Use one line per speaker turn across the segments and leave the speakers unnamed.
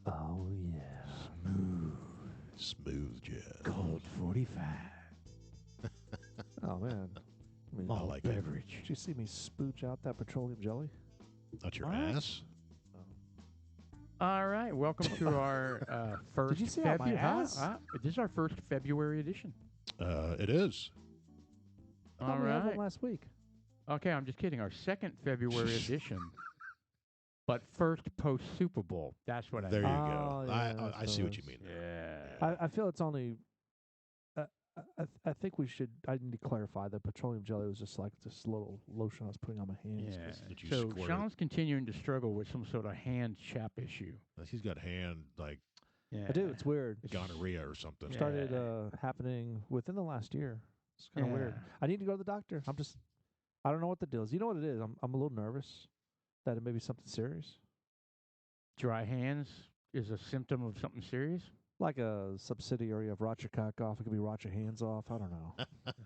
Oh, yeah.
Smooth jazz.
Cold 45. Oh, man. I mean,
I like it.
beverage. Did you see me spooch out that petroleum jelly?
Not your
What?
ass.
All right, welcome to our first.
you see out my ass?
This is our first February edition.
It is.
I
All
thought we had one
right.
last week.
Okay, I'm just kidding. Our second February edition, but first post Super Bowl. That's what I.
There you
meant.
go.
yeah,
I see what you mean.
Yeah.
I feel it's only. I think we should. I need to clarify that petroleum jelly was just like this little lotion I was putting on my hands.
Yeah.
Did you
So
squirt it?
Sean's continuing to struggle with some sort of hand chap issue.
He's got hand like
Yeah.
I do. It's weird.
gonorrhea or something.
Yeah.
Started happening within the last year. It's kind of weird. I need to go to the doctor. I don't know what the deal is. You know what it is? I'm a little nervous that it may be something serious,
Dry hands is a symptom of something serious.
like a subsidiary of Rot Your Cock Off. It could be Rot Your Hands Off. I don't know.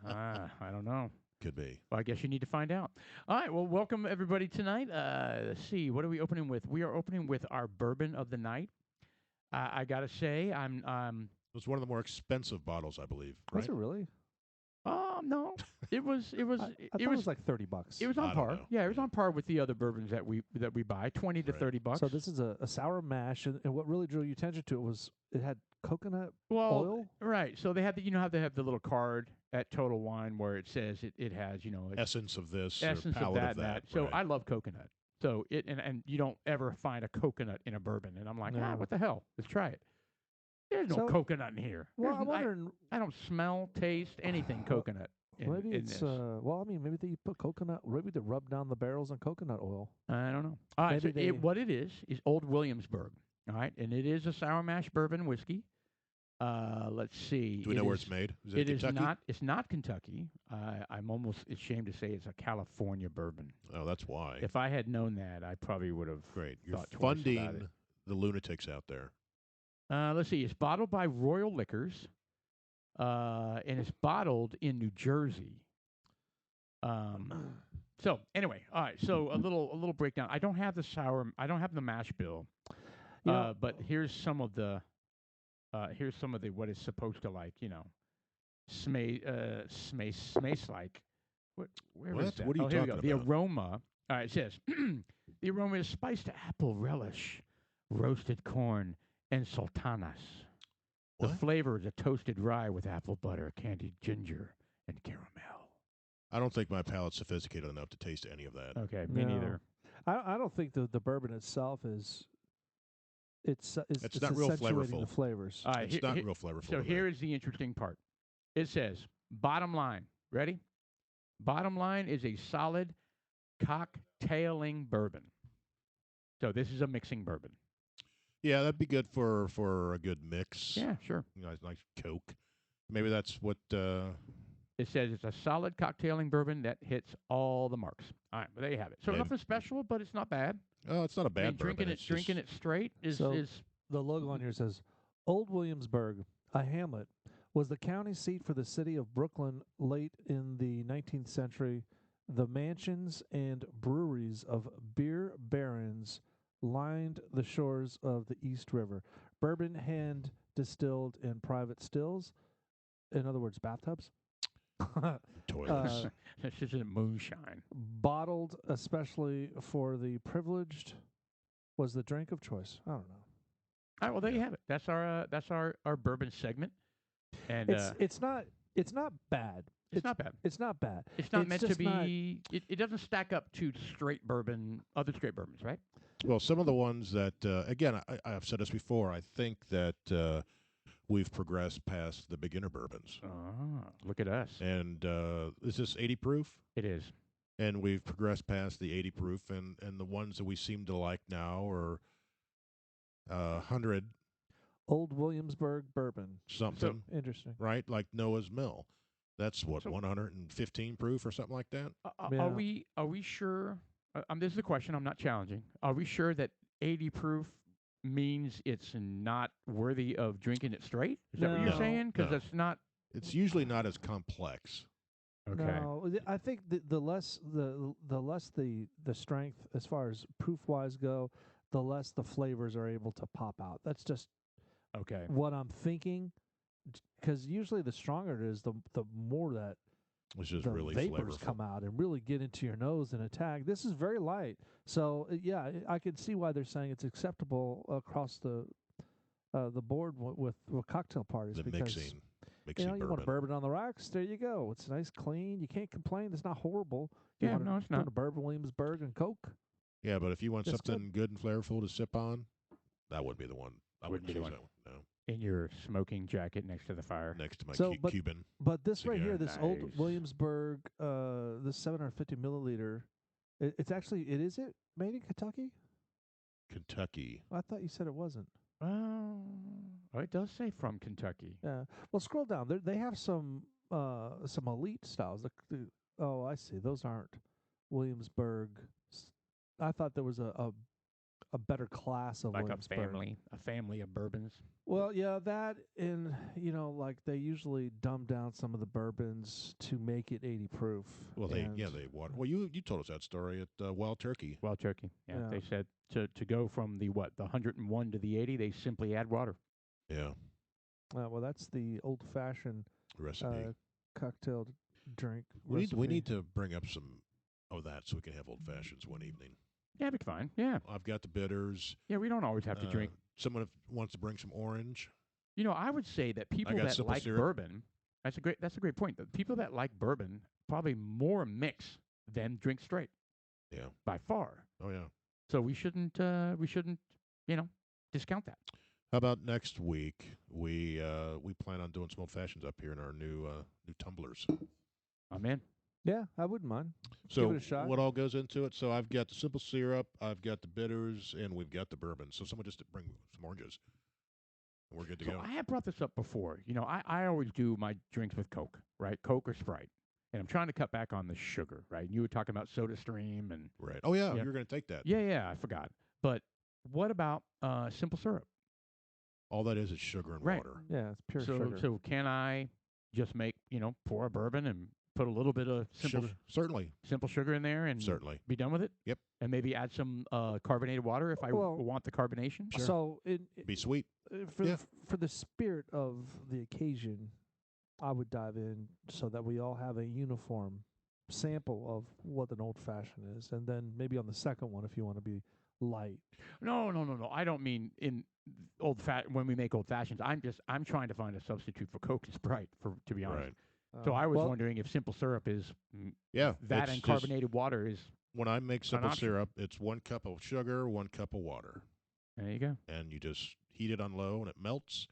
I don't know.
Could be.
Well, I guess you need to find out. All right. Well, welcome everybody tonight. Let's see. What are we opening with? We are opening with our bourbon of the night. I gotta say, I'm.
It was one of the more expensive bottles, I believe.
Was
Right?
it really?
No. It was. It was.
I
it
thought it
was
was like $30.
It was on
I don't
par.
know.
Yeah, it was on par with the other bourbons that we buy, 20 to
Right.
30 bucks.
So this is a sour mash, and what really drew your attention to it was it had coconut
well,
oil.
right. So they have the, how they have the little card at Total Wine where it says it has,
Essence of this
essence
or
of
palate
that,
of
and
that.
that. So
right.
I love coconut. So and you don't ever find a coconut in a bourbon, and I'm like,
No.
what the hell? Let's try it. There's no
So-
coconut in here.
Well,
There's
I'm wondering.
I don't smell, taste anything coconut.
Maybe
in
it's
this.
well, I mean, maybe they put coconut. Maybe they rub down the barrels in coconut oil.
I don't know. All right,
Maybe
so what it is Old Williamsburg. All right, and it is a sour mash bourbon whiskey. Let's see.
Do we know where it's made? Is
It is
Kentucky?
not. It's not Kentucky. I'm almost ashamed to say it's a California bourbon.
Oh, that's why.
If I had known that, I probably would have.
Great. You're
thought twice about
funding
it.
the lunatics out there.
Let's see. It's bottled by Royal Liquors, and it's bottled in New Jersey. So anyway, all right. So a little breakdown. I don't have the mash bill,
You know-
but here's some of the what it's supposed to like. Smace like. Where
What?
is that?
What are you
here we go.
talking
The
about?
aroma. All right. It says the aroma is spiced apple relish, roasted corn, and sultanas. The
What?
flavor is a toasted rye with apple butter, candied ginger, and caramel.
I don't think my palate's sophisticated enough to taste any of that.
Okay, me
No.
neither.
I don't think the bourbon itself is. It's
not real
accentuating the
flavorful.
flavors.
All right,
It's not real flavorful.
so
to me.
here is the interesting part. It says, bottom line. Ready? Bottom line is a solid cocktailing bourbon. So this is a mixing bourbon.
Yeah, that'd be good for a good mix.
Yeah, sure.
Nice Coke. Maybe that's what.
It says it's a solid cocktailing bourbon that hits all the marks. All right, well, there you have it. So
And-
nothing special, but it's not bad.
Oh, it's not a
I
bad
mean,
bourbon. It's
drinking it straight is
So- The logo on here says, "Old Williamsburg, a hamlet, was the county seat for the city of Brooklyn late in the 19th century. The mansions and breweries of beer barons lined the shores of the East River. Bourbon hand distilled in private stills, in other words, bathtubs."
Toilets.
This isn't moonshine.
Bottled especially for the privileged was the drink of choice. I don't know.
All right, well, there you have it. That's our bourbon segment, and
It's not bad.
it's not bad.
It's not bad.
It's not
it's
meant to
just not-
be. It doesn't stack up to straight bourbon, other straight bourbons, right?
Well, some of the ones that, again, I've said this before. I think that we've progressed past the beginner bourbons,
Ah, look at us.
and is this 80 proof?
It is.
And we've progressed past the 80 proof, and the ones that we seem to like now are 100
Old Williamsburg bourbon.
something,
Interesting.
right? Like Noah's Mill. That's what,
So-
115 proof or something like that?
Yeah.
Are we sure? This is the question. I'm not challenging. Are we sure that 80 proof means it's not worthy of drinking it straight? Is that what you're
No.
saying? Because
No.
that's not.
It's usually not as complex.
Okay.
No, I think the less the strength as far as proof wise go, the less the flavors are able to pop out. That's just
Okay.
what I'm thinking. Because usually the stronger it is, the more that
Which is
the
really
vapors
flavorful.
come out and really get into your nose and attack. This is very light. So yeah, I can see why they're saying it's acceptable across the board with cocktail parties,
The
because
mixing
you want a
bourbon.
bourbon on the rocks. There you go. It's nice, clean. You can't complain. It's not horrible. You
Yeah,
want
no, it's
doing
not.
a bourbon Williamsburg and Coke.
Yeah, but if you want
That's good.
something good and flavorful to sip on, that would be the one. I would
Wouldn't be the
choose
one.
that one. No,
In your smoking jacket next to the fire.
next to my
So, but-
Cuban.
But this right here,
Cigar.
this old
Nice.
Williamsburg, this 750 milliliter, it's actually is it made in Kentucky?
Kentucky.
I thought you said it wasn't.
Oh, it does say from Kentucky.
Yeah. Well, scroll down. They have some elite styles. Oh, I see. Those aren't Williamsburg. I thought there was a better class of
Like
Williamsburg.
a family of bourbons.
Well, yeah, that and like they usually dumb down some of the bourbons to make it 80 proof.
Well, they water. Well, you told us that story at Wild Turkey.
Wild Turkey. Yeah,
Yeah.
they said to go from the 101 to the 80, they simply add water.
Yeah,
Well, that's the old-fashioned
recipe.
cocktail drink.
we
recipe.
need to bring up some of that so we can have old fashions one evening.
Yeah, it'd be fine. Yeah.
I've got the bitters.
Yeah, we don't always have to drink.
Someone wants to bring some orange.
You know, I would say that people
got
that
simple
like
syrup.
bourbon, that's a great point. The people that like bourbon probably more mix than drink straight
Yeah.
by far.
Oh yeah.
So we shouldn't discount that.
How about next week? We plan on doing some old fashions up here in our new tumblers.
I'm in.
Yeah, I wouldn't mind.
So
it a shot.
what all goes into it? So I've got the simple syrup, I've got the bitters, and we've got the bourbon. So someone just bring some oranges, and we're good to
So
go.
I have brought this up before. You know, I always do my drinks with Coke, right? Coke or Sprite. And I'm trying to cut back on the sugar, right? You were talking about Soda Stream and
Right. Oh yeah,
Yeah.
you're going to take that.
yeah, I forgot. But what about simple syrup?
All that is sugar and
Right.
water.
Yeah, it's pure
So
sugar.
so can I just make, pour a bourbon and put a little bit of
Sugar. Certainly.
simple sugar in there and
Certainly.
be done with it?
Yep.
And maybe add some carbonated water if I
Well,
want the carbonation?
So
Be sweet.
for
Yeah.
for the spirit of the occasion, I would dive in so that we all have a uniform sample of what an old fashioned is, and then maybe on the second one, if you want to be light.
No. I don't mean in when we make old fashions. I'm trying to find a substitute for Coke and Sprite, to be honest.
Right.
So I was
well,
wondering if simple syrup is
Yeah.
that
it's
and
just-
carbonated water is.
when I make simple
option.
syrup, it's 1 cup of sugar, 1 cup of water,
There you go.
and you just heat it on low, and it melts.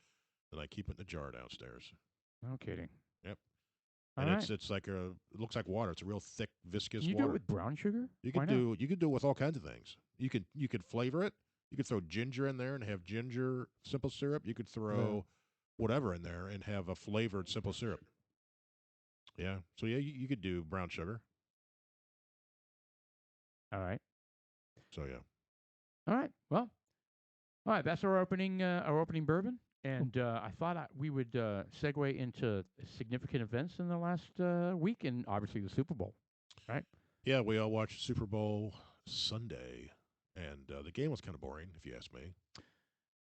And I keep it in the jar downstairs.
No kidding.
Yep.
All
And
right.
it's like it looks like water. It's a real thick, viscous
Can you
water.
do it with brown sugar?
You
Why
could
not?
do it with all kinds of things. You could flavor it. You could throw ginger in there and have ginger simple syrup. You could throw whatever in there and have a flavored simple syrup. Yeah. So yeah, you could do brown sugar.
All right.
So yeah.
All right. Well, all right. That's our opening bourbon, and I thought we would segue into significant events in the last week, and obviously the Super Bowl.
Yeah, we all watched Super Bowl Sunday, and the game was kind of boring, if you ask me.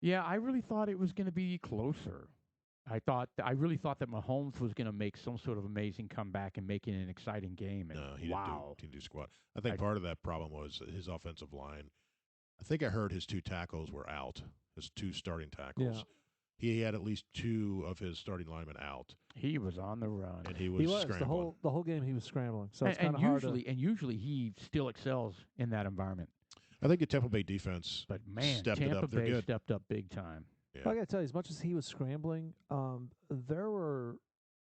Yeah, I really thought it was going to be closer. I really thought that Mahomes was going to make some sort of amazing comeback and make it an exciting game. And
No, he
wow.
didn't do squat. I think part of that problem was his offensive line. I think I heard his 2 tackles were out, his 2 starting tackles.
Yeah.
He had at least 2 of his starting linemen out,
He was on the run.
and he was
He was
scrambling.
the whole game. He was scrambling, so it's
and
kind of hard.
usually he still excels in that environment.
I think the Tampa Bay defense
But man,
stepped it
Tampa
up. They're
Bay
good.
stepped up big time.
Yeah.
I got to tell you, as much as he was scrambling,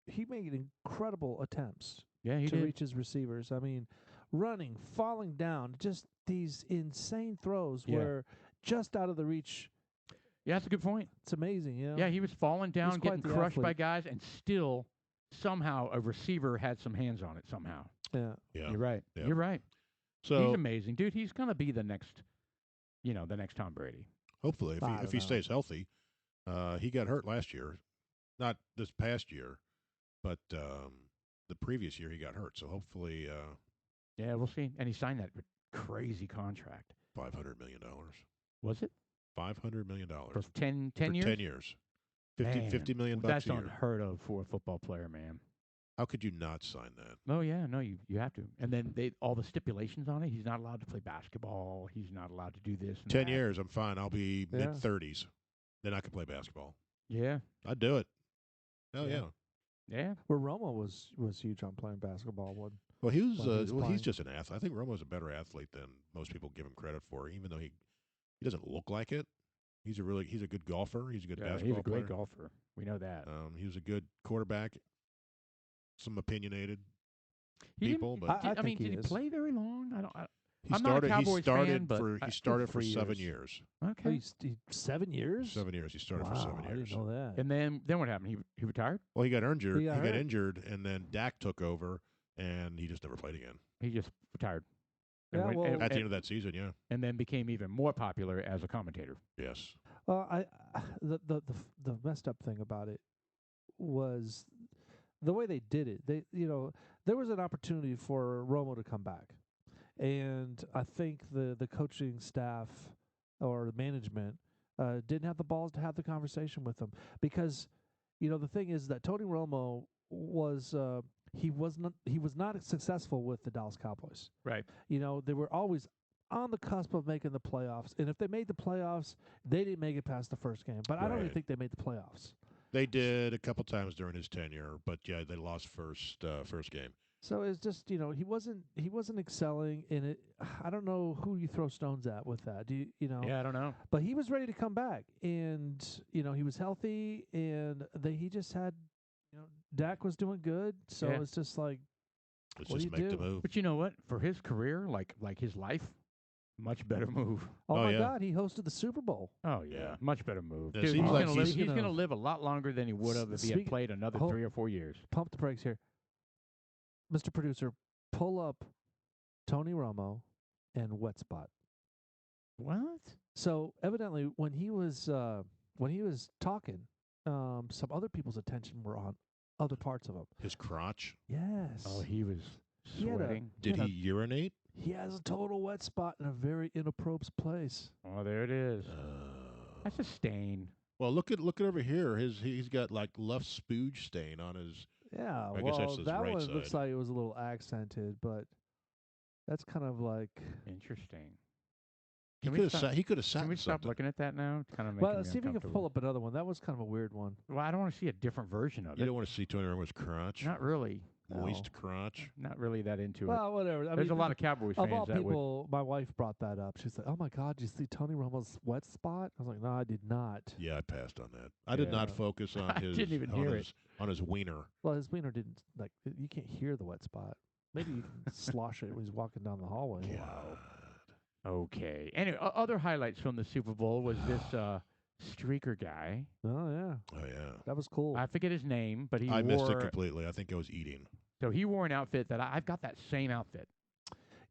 he made incredible attempts
Yeah, he
to
did.
reach his receivers. I mean, running, falling down, just these insane throws
Yeah.
were just out of the reach.
Yeah, that's a good point.
It's amazing, you know.
Yeah, he was falling down,
quite
getting
the
crushed by
athlete.
guys, and still somehow a receiver had some hands on it somehow.
Yeah.
Yeah.
You're right.
Yeah.
You're right. He's
So
amazing, dude. He's gonna be the next Tom Brady.
hopefully,
I
if
don't
he
know.
stays healthy, he got hurt last year, not this past year, but the previous year he got hurt. So hopefully,
Yeah, we'll see. And he signed that crazy contract.
$500 million.
Was it
$500 million.
for 10
For
years?
10 years. 50 million bucks
That's
a year.
unheard of for a football player, man.
How could you not sign that?
Oh yeah, no, you have to. And then all the stipulations on it. He's not allowed to play basketball. He's not allowed to do this. And
10
that.
years, I'm fine. I'll be
Yeah.
mid-30s. Then I can play basketball.
Yeah,
I'd do it. Hell yeah.
yeah.
Where Romo was huge on playing basketball.
Well, he was.
When he was
Well,
playing.
he's just an athlete. I think Romo's a better athlete than most people give him credit for. Even though he doesn't look like it, he's a good golfer. He's a good basketball
He's a great
player.
golfer. We know that.
He was a good quarterback. Some opinionied
He didn't-
people, but
I
I mean,
think he
did he
is.
play very long? I don't.
he
I'm not a
started. He
Cowboys
started
fan, but
for.
I-
He started for
3
7
years.
years.
Oh,
Okay.
7 years.
7 years. He started
wow,
for 7
I
years.
didn't know that.
And then what happened? He retired.
Well, he got injured.
He got hurt.
injured, and then Dak took over, and he just never played again.
He just retired.
Yeah,
went-
well-
At the end of that season, yeah.
and then became even more popular as a commentator.
Yes.
Well, the messed up thing about it was the way they did it. There was an opportunity for Romo to come back, and I think the coaching staff or the management didn't have the balls to have the conversation with him because, the thing is that Tony Romo was he was not successful with the Dallas Cowboys.
Right.
They were always on the cusp of making the playoffs, and if they made the playoffs, they didn't make it past the first game. But I don't even
Right.
think they made the playoffs.
They did a couple times during his tenure, but yeah, they lost first game.
So it's just he wasn't excelling in it. I don't know who you throw stones at with that. Do you know?
Yeah, I don't know.
But he was ready to come back, and he was healthy, and he just had Dak was doing good. So
Yeah.
it's just like,
Let's
What do
just
you
make the
do?
move.
But you know what? For his career, like his life, much better move.
oh,
Oh,
my
yeah.
God, he hosted the Super Bowl.
Oh
Yeah.
much better move.
It
Dude,
seems
he's
like
gonna live.
he's-
He's
Speaking
gonna
of-
live a lot longer than he would have if he had
Speak-
played another
hold-
3 or 4 years.
Pump the brakes here, Mr. Producer. Pull up Tony Romo and Wet Spot.
What?
So evidently, when he was talking, some other people's attention were on other parts of him.
His crotch.
Yes.
Oh, he was
He had a-
sweating.
Did
Yeah.
he urinate?
He has a total wet spot in a very inappropriate place.
Oh, there it is.
Uh,
That's a stain.
well, look at over here. He's got like left spooge stain on his.
Yeah.
I guess
well,
that's his
that
right
one looks
side.
like it was a little accented, but that's kind of like.
Interesting.
He
Can we
could have
stop-
sat. He could have sat.
Can we
in
stop
something.
looking at that now? It's kind of making
Well,
me
let's see if we can
uncomfortable.
pull up another one. That was kind of a weird one.
Well, I don't want to see a different version of
You
it.
don't want to see Tony Romo's crotch.
Not really.
Moist crotch.
Not really that into it.
Well, whatever. I
There's
mean,
a lot of Cowboys
of
fans
all
that would.
people. My wife brought that up. She's like, "Oh my God, did you see Tony Romo's wet spot?" I was like, "No, I did not."
Yeah, I passed on that. I did not
Yeah.
focus on
I
his.
didn't even
on
hear
his, on his wiener.
Well, his wiener didn't like. You can't hear the wet spot. Maybe you can slosh it when he's walking down the hallway.
God.
Okay. Anyway, other highlights from the Super Bowl was this streaker guy.
Oh yeah,
Oh yeah.
that was cool.
I forget his name, but he
I
wore.
missed it completely. I think I was eating.
So he wore an outfit that I've got that same outfit.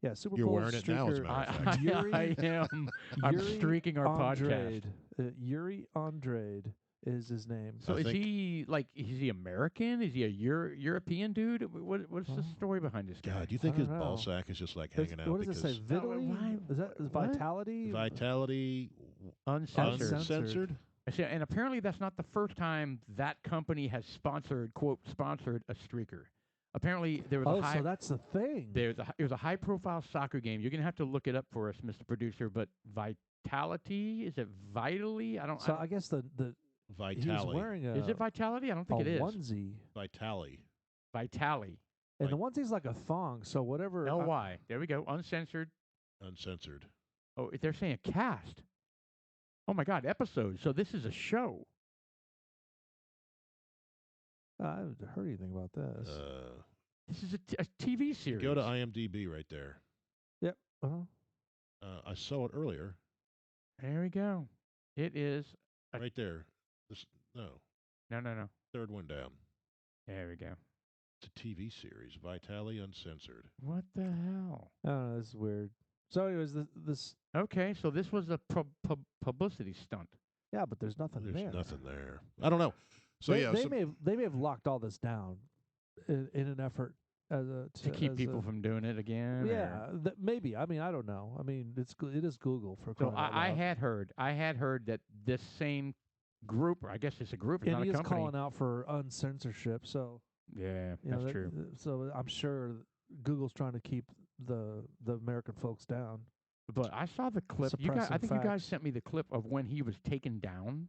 Yeah, Super
You're
Bowl
wearing it now, as a
streaker,
matter of
I,
fact.
Yuri-
I am. I'm
Yuri
streaking our podcast.
Andrade. Yuri Andrade is his name.
So
I
is
think-
he is he American? Is he a European dude? What's the story behind this guy?
God, do you think
I
his
don't
ball
know.
sack is just like
It's-
hanging out
what does it
because
say? Vitally?
why-
Is that
what?
Vitality?
Vitality
Uncensored.
uncensored?
I see, and apparently that's not the first time that company has sponsored a streaker. Apparently there was
Oh,
a high
so that's the thing.
it was a high profile soccer game. You're gonna have to look it up for us, Mr. Producer. But Vitality, is it Vitally? I don't.
So I guess the he was
Vitali.
wearing a
is it Vitality? I don't
a
think it is.
onesie,
Vitali.
Vitali.
and the onesie's like a thong. So whatever.
LY. There we go. Uncensored.
Uncensored.
Oh, they're saying cast. Oh my God, episodes. So this is a show.
I haven't heard anything about this.
This is a TV series.
Go to IMDb right there.
Uh-huh.
I saw it earlier.
There we go. It is.
Right there. No,
No.
third one down.
There we go.
It's a TV series. Vitali Uncensored.
What the hell?
I don't know. This is weird. So, anyways, this
Okay, so this was a publicity stunt.
yeah, but there's nothing
There's
there.
nothing there. I don't know. So
they,
yeah,
they may have locked all this down in an effort
to keep
as
people
a,
from doing it again.
yeah,
or-
maybe. I mean, I don't know. I mean, it is Google for
So
crying out
I
loud.
had heard that this same group, or I guess it's a group, it's
And
not
he
a
is
company.
calling out for uncensorship. So
Yeah,
you know,
that's true.
So I'm sure Google's trying to keep the American folks down.
But I saw the clip. You guys, I
suppressing
think you guys
facts.
sent me the clip of when he was taken down.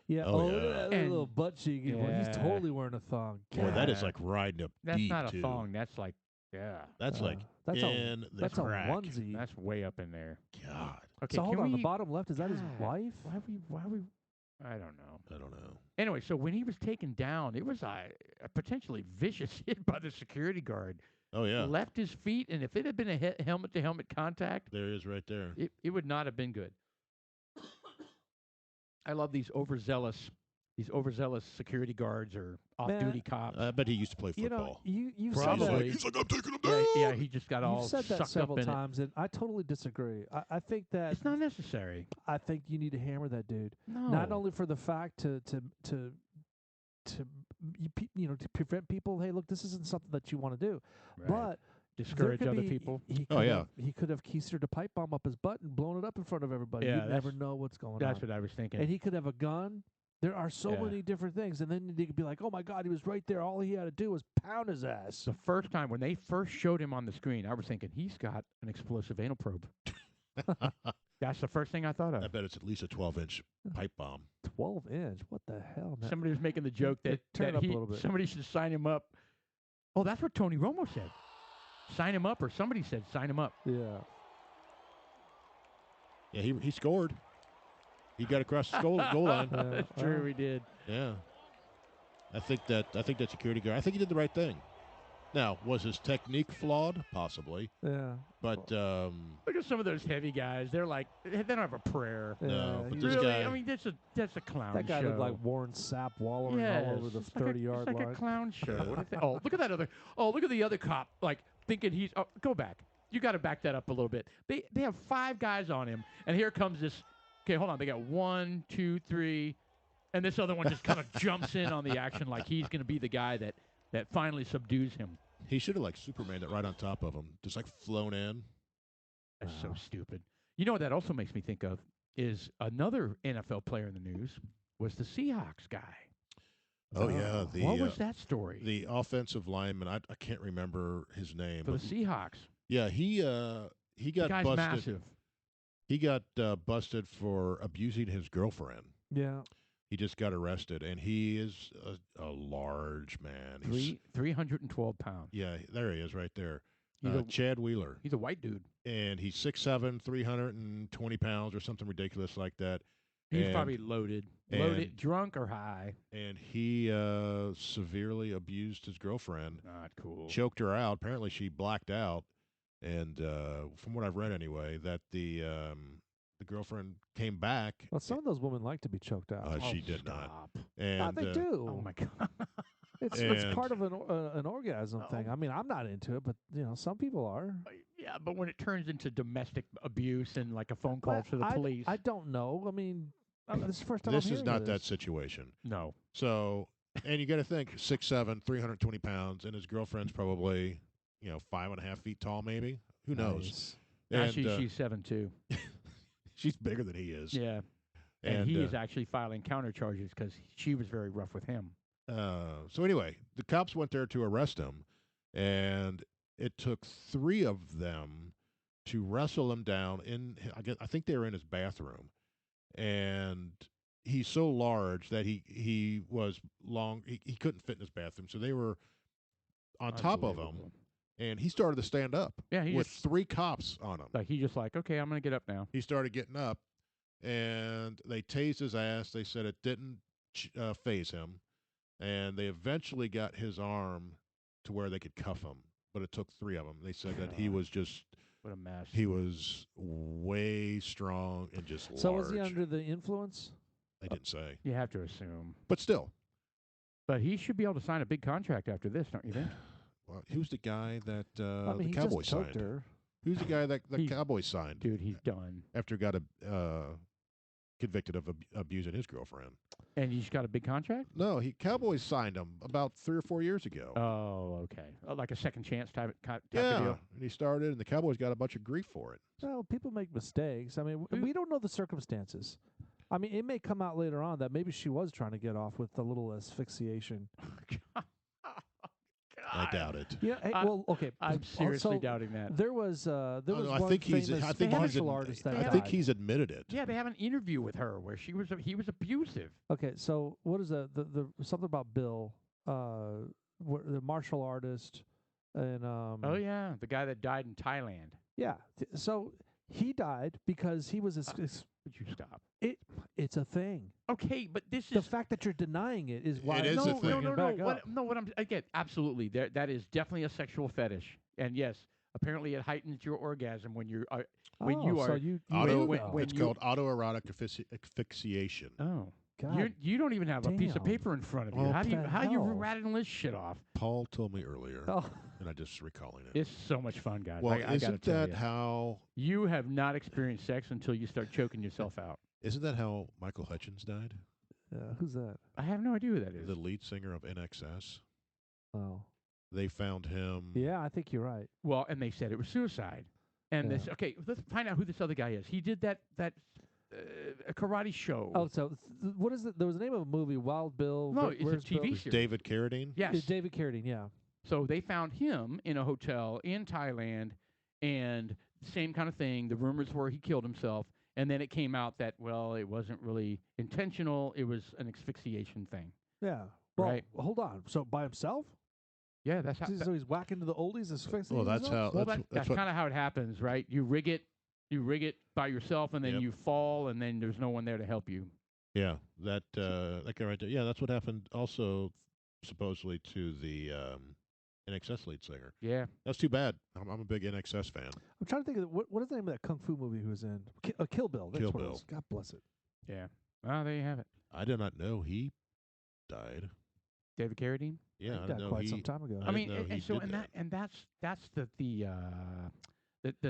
Yeah.
Oh,
Look
yeah.
at that
And-
little butt cheeky one. He's
yeah.
totally wearing a thong.
Boy, that is
Yeah.
like riding up
That's
deep
not a
too.
thong. That's like, yeah,
That's like
that's
in the
that's a
crack.
onesie.
that's way up in there.
God,
Okay,
so hold
can
on,
we,
the bottom left, is that his
God,
wife?
Why we? I don't know.
I don't know.
Anyway, so when he was taken down, it was a potentially vicious hit by the security guard.
Oh yeah,
Left his feet, and if it had been a helmet-to-helmet contact,
there he is right there.
it would not have been good. I love these overzealous security guards or off-duty cops.
I bet he used to play
You know,
football.
you said
Probably.
that.
He's like, I'm taking him
yeah,
down.
yeah, he just got all
You've said that
sucked
several
up in
times, and I totally disagree. I think
it.
that
It's not necessary.
I think you need to hammer that dude.
No.
Not only for the fact to to prevent people. Hey, look, this isn't something that you want to do,
Right.
but
discourage
there could
other
be-
people.
He
Oh,
could
yeah.
have, he could have keistered a pipe bomb up his butt and blown it up in front of everybody.
Yeah,
You'd never
that's-
know what's going
That's
on.
what I was thinking.
And he could have a gun. There are so
Yeah.
many different things, and then they could be like, "Oh my God, he was right there. All he had to do was pound his ass."
The first time when they first showed him on the screen, I was thinking he's got an explosive anal probe. That's the first thing I thought
I
of.
bet it's at least a 12-inch pipe bomb.
12-inch. What the hell, man?
Somebody was making the joke
Yeah,
that,
turn it
that
up a
he,
little bit.
somebody should sign him up. Oh, that's what Tony Romo said. Sign him up, or somebody said sign him up.
Yeah.
Yeah, he scored. He got across the goal line.
Yeah,
That's
well.
true, he did.
Yeah. I think that security guard. I think he did the right thing. Now, was his technique flawed? Possibly.
Yeah.
But
Look at some of those heavy guys. They're like, they don't have a prayer.
Yeah,
No, but
he-
this
Really?
guy-
I mean, that's a clown
that guy
show.
looked like Warren Sapp wallowing
Yes,
all over the
it's like
30-yard
it's like
line.
a clown show. What if they- oh, look at that other. Oh, look at the other cop. Like thinking he's. Oh, go back. You got to back that up a little bit. They have 5 guys on him, and here comes this. Okay, hold on. They got 1, 2, 3, and this other one just kind of jumps in on the action like he's going to be the guy that finally subdues him.
he should have like Superman it right on top of him, just like flown in.
That's so
Wow.
stupid. You know what that also makes me think of is another NFL player in the news was the Seahawks guy.
Oh yeah, the
What was that story
the offensive lineman. I can't remember his name.
for the
but
Seahawks?
yeah, he
The
got
guy's
busted.
massive.
He got busted for abusing his girlfriend.
Yeah.
He just got arrested, and he is a large man. He's,
312 pounds.
yeah, there he is, right there.
He's a
Chad Wheeler,
he's a white dude.
and he's 6'7", 320 pounds, or something ridiculous like that.
He's
And-
probably loaded,
and-
drunk or high.
And he severely abused his girlfriend,
Not cool.
choked her out. Apparently, she blacked out, and from what I've read anyway, that the girlfriend came back.
Well, some of those women like to be choked out.
She did not.
stop.
And
they do.
Oh my god.
It's
and-
part of an orgasm thing.
Oh.
I mean, I'm not into it, but some people are.
Yeah, but when it turns into domestic abuse and like a phone call
But
to the police,
I don't know. I mean, this is the first time
this
I'm
is
hearing
not
of
that
this.
situation.
no.
So, and you got to think 6'7", 320 pounds, and his girlfriend's probably 5.5 feet tall, maybe. Who knows?
Nice.
Now
And
she's 7'2".
she's bigger than he is.
Yeah. And, he
uh,
is actually filing counter charges because she was very rough with him.
So anyway, the cops went there to arrest him, and it took 3 of them to wrestle him down in. I think they were in his bathroom, and he's so large that he was long. He couldn't fit in his bathroom, so they were on top of him,
Unbelievable.
and he started to stand up
Yeah, he
with
just
3 cops on him.
like he just like, okay, I'm gonna get up now.
He started getting up, and they tased his ass. They said it didn't phase him, and they eventually got his arm to where they could cuff him. But it took 3 of them. They said that he
God.
was just
What a mess.
he was way strong and just
So
large.
was he under the influence?
They didn't say,
You have to assume.
but still,
But he should be able to sign a big contract after this, don't you think?
well, who's the guy that
I mean,
the
he
Cowboys
just choked
signed?
her.
Who's the guy that the
He's-
Cowboys signed
Dude, he's done.
after he got convicted of abusing his girlfriend.
And he's got a big contract?
No, Cowboys signed him about 3 or 4 years ago.
Oh, okay. Like a second chance type of
yeah,
deal?
and he started, and the Cowboys got a bunch of grief for it.
Well, people make mistakes. I mean, we don't know the circumstances. I mean, it may come out later on that maybe she was trying to get off with a little asphyxiation.
I doubt it.
Yeah. Hey, well, okay.
I'm seriously
so
doubting that.
There was one
I think he's.
famous
I think
martial artist that
I
died.
think he's admitted it.
Yeah, they have an interview with her where he was abusive.
Okay, so what is the something about Bill, the martial artist, and
Oh yeah, the guy that died in Thailand.
yeah. So he died because he was.
Would you stop?
It's a thing.
Okay, but this
The
is
fact that you're denying it is why.
It is
it's
a
no,
thing.
no,
bringing
no,
it
no.
back up.
What I'm again, absolutely. That is definitely a sexual fetish, and yes, apparently it heightens your orgasm when you're when you
Oh,
are.
so you
when
It's
you-
called autoerotic asphyxiation.
Oh,
God,
you don't even have a piece of
damn.
paper in front of you.
Well,
How do you
what the
how you
hell?
rattling this shit off?
Paul told me earlier,
oh,
and I just recalling it.
It's so much fun, guys.
Well,
I gotta
isn't
tell
that
you.
how?
You have not experienced sex until you start choking yourself out.
Isn't that how Michael Hutchins died?
who's that?
I have no idea who that is.
The lead singer of NXS.
Oh,
They found him.
yeah, I think you're right.
Well, and they said it was suicide. And
Yeah.
this okay, let's find out who this other guy is. He did that a karate show.
Oh, so what is it? There was the name of a movie, Wild Bill.
No,
Wh-
it's a
Where's
TV
Bill?
series.
David Carradine.
Yes.
It's David Carradine. Yeah.
So they found him in a hotel in Thailand, and same kind of thing. The rumors were he killed himself, and then it came out that well, it wasn't really intentional. It was an asphyxiation thing.
Yeah. Well,
Right.
hold on. So by himself?
Yeah, that's how.
So he's whacking to the oldies and fixing.
Well, that's how.
Well,
That's
that's
what.
kind of how it happens, right? You rig it by yourself, and then
Yep.
you fall, and then there's no one there to help you.
Yeah, that guy right there. Yeah, that's what happened. Also, supposedly to the NXS lead singer.
Yeah.
That's too bad. I'm a big NXS fan.
I'm trying to think of what is the name of that kung fu movie he was in? Kill Bill. That's
Kill
what it
Bill.
was. God bless it.
Yeah. Well, there you have it.
I did not know he died.
David Carradine.
Yeah,
He
I
died
didn't know
quite
he.
some time ago.
I
I mean,
didn't know he
and so
did
and
that.
that's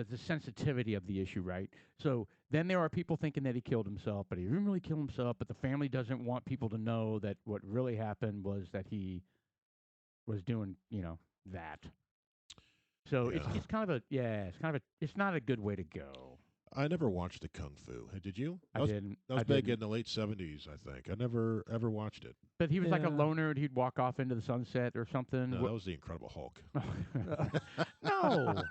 the sensitivity of the issue, right? So then there are people thinking that he killed himself, but he didn't really kill himself. But the family doesn't want people to know that what really happened was that he was doing, that. So
Yeah.
it's kind of it's not a good way to go.
I never watched the Kung Fu. Did you?
I
was,
didn't.
That was
I
big
didn't.
in the late '70s, I think. I never ever watched it.
But he was like a
Yeah.
loner, and he'd walk off into the sunset or something.
No,
Wha-
that was the Incredible Hulk.
no.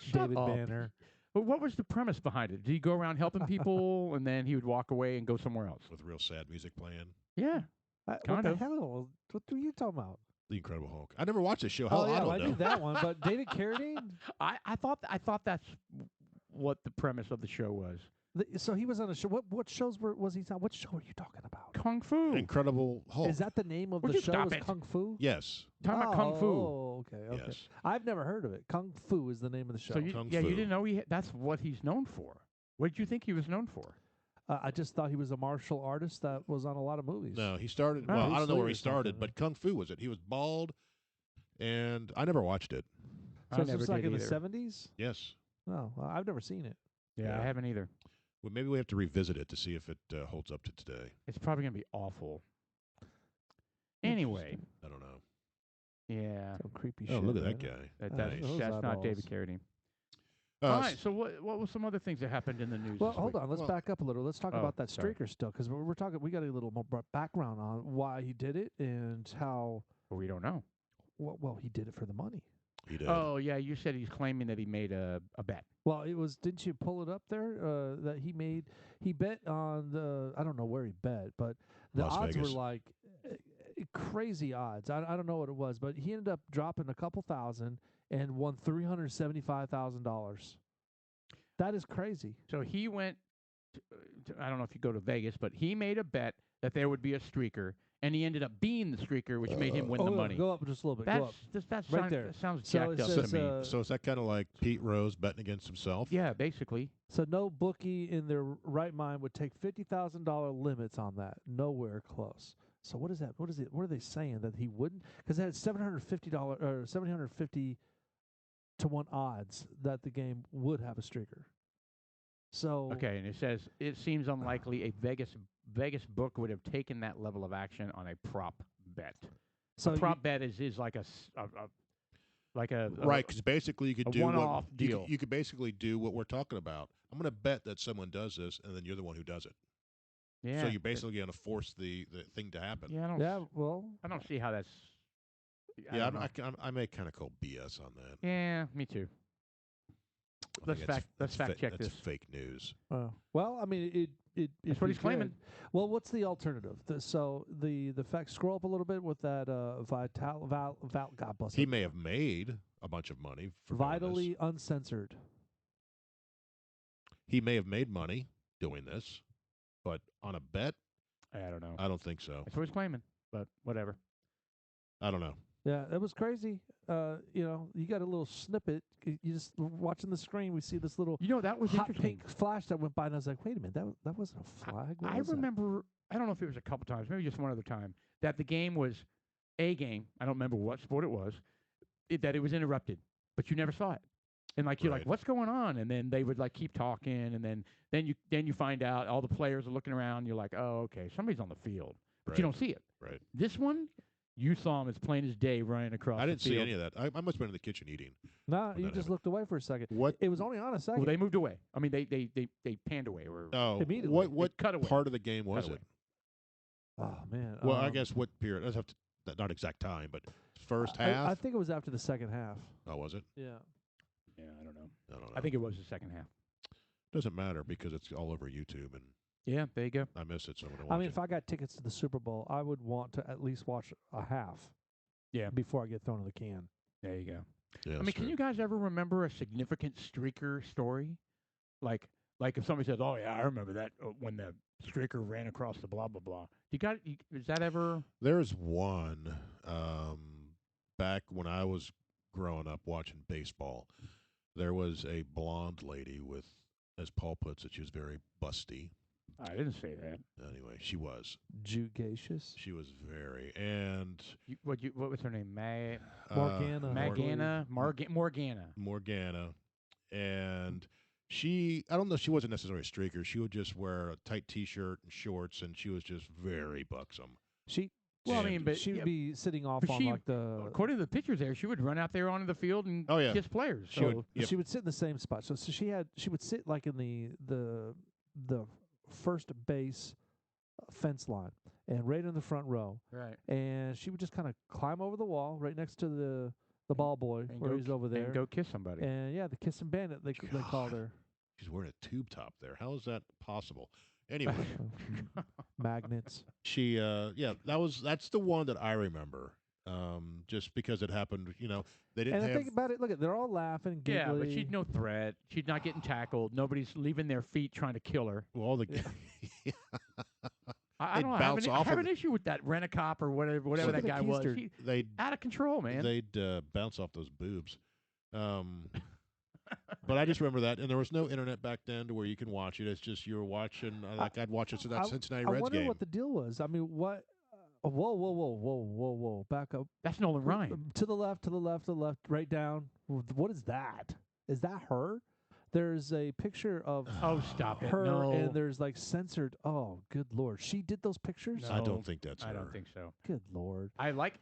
Shut
David
up.
Banner.
But what was the premise behind it? Did he go around helping people and then he would walk away and go somewhere else?
With real sad music playing.
Yeah.
What
Kind
the
of.
hell? What are you talking about?
The Incredible Hulk. I never watched this show. Hell,
oh yeah,
I don't
I
know.
knew that one. But David Carradine.
I thought that's what the premise of the show was.
So he was on a show. What shows was he on? What show are you talking about?
Kung Fu.
Incredible Hulk.
Is that the name of
Would
the
you
show?
stop
Is
it?
Kung Fu?
Yes.
Talking about Kung Fu.
Oh, okay.
Yes.
I've never heard of it. Kung Fu is the name of the show.
So you,
Kung
yeah,
Fu.
you didn't know that's what he's known for. What did you think he was known for?
I just thought he was a martial artist that was on a lot of movies.
No, he started.
Oh.
Well, I
Bruce
don't know
Lee
where
or
he started,
something.
but Kung Fu was it. He was bald, and I never watched it.
So
I
it's
never
just like
did
in the
either.
70s?
Yes.
No, I've never seen it.
Yeah,
Yeah.
I haven't either.
Well, maybe we have to revisit it to see if it holds up to today.
It's probably gonna be awful. Anyway,
I don't know.
yeah,
Some creepy
Oh,
shit.
look at that
right?
guy.
Those
that's not David
eyeballs.
Carradine.
Uh,
All right. So what were some other things that happened in the news?
Well,
this
hold
week?
on. Let's
Well-
back up a little. Let's talk
Oh,
about that
sorry.
streaker still, because we're talking. We got a little more background on why he did it and how.
Well, we don't know.
Well, he did it for the money.
He did.
Oh yeah, you said he's claiming that he made a bet.
Well, it was. Didn't you pull it up there? That he bet on the. I don't know where he bet, but the
Las
odds
Vegas.
were like crazy odds. I don't know what it was, but he ended up dropping a couple thousand and won $375,000. That is crazy.
So he went. I don't know if you go to Vegas, but he made a bet that there would be a streaker, and he ended up being the streaker, which made him win the money.
Go up just a little bit. Go up.
That
Right there.
sounds
So
jacked
it
up
says,
to me.
So is that kind of like Pete Rose betting against himself?
Yeah, basically.
So no bookie in their right mind would take $50,000 limits on that. Nowhere close. So what is that? What is it? What are they saying that he wouldn't? Because it had $750 or 750 to 1 odds that the game would have a streaker. So
Okay, and it says it seems unlikely a Vegas book would have taken that level of action on a prop bet.
so
A prop bet is like like a
Right, because basically you could
a
do
one-off
what
deal.
You could basically do what we're talking about. I'm going to bet that someone does this, and then you're the one who does it.
yeah.
So you're basically going to force the thing to happen.
yeah.
yeah, well,
I don't see how that's. I
Yeah,
don't know.
I may kind of call BS on that.
Yeah, me too.
I think
Let's fact check
that's
this.
fake news.
well, I mean,
That's what he's claiming.
Well, what's the alternative? The fact. Scroll up a little bit with that. God bless
He
him.
may have made a bunch of money for doing this.
Vitally uncensored.
He may have made money doing this, but on a bet,
I don't know.
I don't think so.
That's what he's claiming, but whatever.
I don't know.
Yeah, that was crazy. You got a little snippet. You just watching the screen. We see this little
You know, that was
hot
interesting.
pink flash that went by, and I was like, "Wait a minute, that wasn't a flag." What
I
was that?
remember, I don't know if it was a couple times, maybe just one other time, that the game was a game. I don't remember what sport it was, that it was interrupted, but you never saw it. And like you're like,
Right.
what's going on? And then they would like keep talking, and then you find out all the players are looking around. You're like, oh, okay, somebody's on the field, but
Right.
you don't see it.
Right.
This one, you saw him as plain as day running across.
I didn't
the
see
field.
any of that. I must have been in the kitchen eating.
Nah,
when
you
that
just
happened.
looked away for a second.
What?
It was only on a second.
Well, they moved away. I mean, they panned away or
Oh,
Immediately.
what
cut away.
part of the game was
Cut away.
it?
Oh man.
Well, I guess what period? Let's have to not exact time, but first half.
I think it was after the second half.
Oh, was it?
Yeah.
Yeah, I don't know.
I don't know.
I think it was the second half.
Doesn't matter because it's all over YouTube and
Yeah, there you go.
I miss it. So I'm gonna
I
watch
mean,
it.
if I got tickets to the Super Bowl, I would want to at least watch a half.
Yeah.
Before I get thrown in the can.
There you go.
Yeah,
I mean,
that's
can
true.
you guys ever remember a significant streaker story? Like if somebody says, "Oh yeah, I remember that when the streaker ran across the blah blah blah." Is that ever?
There's one back when I was growing up watching baseball. There was a blonde lady with, as Paul puts it, she was very busty.
I didn't say that.
Anyway, she was.
Jugacious.
She was very. And
What was her name?
Morgana.
Morgana.
Morgana. And she, I don't know, she wasn't necessarily a streaker. She would just wear a tight T-shirt and shorts, and she was just very buxom.
Well, I
And
mean, but
she would
yeah,
be sitting off
but
on
she-
like the.
according to the pictures there, she would run out there onto the field and
Oh, yeah.
kiss players.
She
So
would- Yep.
She would sit in the same spot. So she would sit like in the first base fence line and right in the front row,
right.
and she would just kind of climb over the wall right next to the ball boy
And
where
go
he's over there,
And go kiss somebody.
and yeah, the kissing bandit they called her.
She's wearing a tube top there. How is that possible? Anyway,
Magnets.
she, that's the one that I remember. Just because it happened, they didn't
And the
have.
thing about it, look, they're all laughing, giggly.
Yeah, but she's no threat. She's not getting tackled. Nobody's leaving their feet trying to kill her.
well, all the.
I
They'd
don't
bounce
have,
off
I have
of
an issue with that rent-a-cop or whatever
Look
that
at
guy was.
Keister.
He,
They'd
out of control, man.
they'd bounce off those boobs. But I just remember that, and there was no internet back then to where you can watch it. It's just you were watching. I'd watch it to that Cincinnati
I
Reds
wonder
game.
what the deal was. I mean, what? Whoa! Back up.
That's Nolan Ryan.
To the left, to the left, to the left, right down. What is that? Is that her? There's a picture of
Oh, stop it.
her,
No.
and there's like censored. Oh, good lord! She did those pictures.
No.
I don't think that's her.
I don't think so.
Good lord!
I like.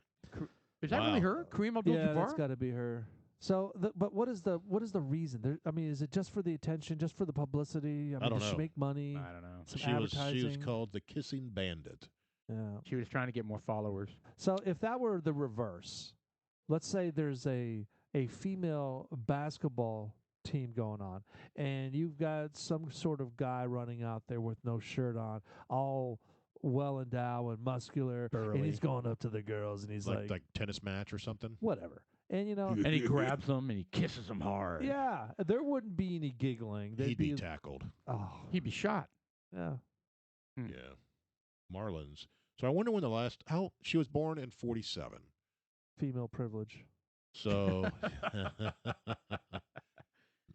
Is that really
Wow.
her? Kareem
Yeah,
Abdul-Jabbar?
that's got to be her. So, but what is the reason? I mean, is it just for the attention, just for the publicity? I mean,
don't
does she
know.
make money?
I don't know.
Some
She was
advertising.
called the Kissing Bandit.
Yeah.
She was trying to get more followers.
So if that were the reverse, let's say there's a female basketball team going on, and you've got some sort of guy running out there with no shirt on, all well endowed and muscular,
Burly.
and he's going up to the girls, and he's
Like tennis match or something.
whatever. And
And he grabs them and he kisses them hard.
yeah, there wouldn't be any giggling. There'd
He'd be tackled.
oh,
He'd be shot.
yeah.
Hmm.
Yeah. Marlins. So I wonder when she was born in 47.
Female privilege.
So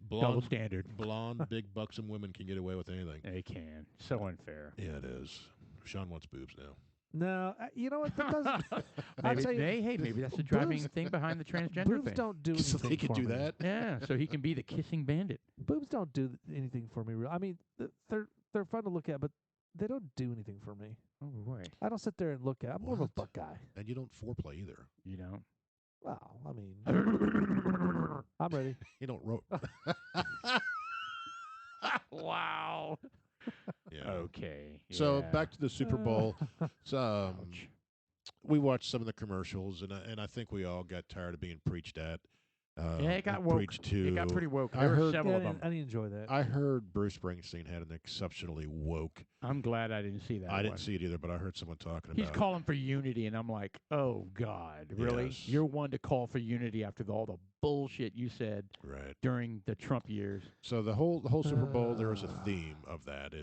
Double standard.
blonde, big buxom women can get away with anything.
They can. So unfair.
Yeah, it is. Sean wants boobs now.
No, you know what? That doesn't. I'll
maybe,
tell you,
maybe that's the driving
boobs-
thing behind the transgender
boobs
thing.
don't do
So
anything
they could
for
do
me.
that.
Yeah, so he can be the kissing bandit.
Boobs don't do anything for me. I mean, they're fun to look at, but they don't do anything for me.
Oh boy,
I don't sit there and look at. I'm more of a
What?
butt guy.
And you don't foreplay either.
you know.
Well, I mean, I'm ready.
You don't rope.
Wow.
Yeah.
Okay.
So
yeah.
back to the Super Bowl. So,
Ouch.
we watched some of the commercials, and I think we all got tired of being preached at.
Yeah, it got
and
woke.
Preached to.
It got pretty woke.
I
There were
heard-
several
Yeah,
of them.
I didn't enjoy that.
I heard Bruce Springsteen had an exceptionally woke.
I'm glad I didn't see that.
I didn't
one.
see it either, but I heard someone talking
He's
about
calling for unity, and I'm like, oh God, really?
Yes.
You're one to call for unity after all the bullshit you said
it. Right.
during the Trump years.
So the whole Super Bowl, there was a theme of that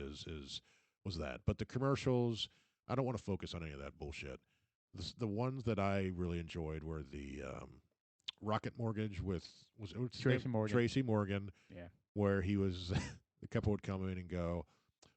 was that, but the commercials, I don't want to focus on any of that bullshit. The ones that I really enjoyed were the Rocket Mortgage with what's his
Tracy
name?
Morgan.
Tracy Morgan,
Yeah.
where he was the couple would come in and go,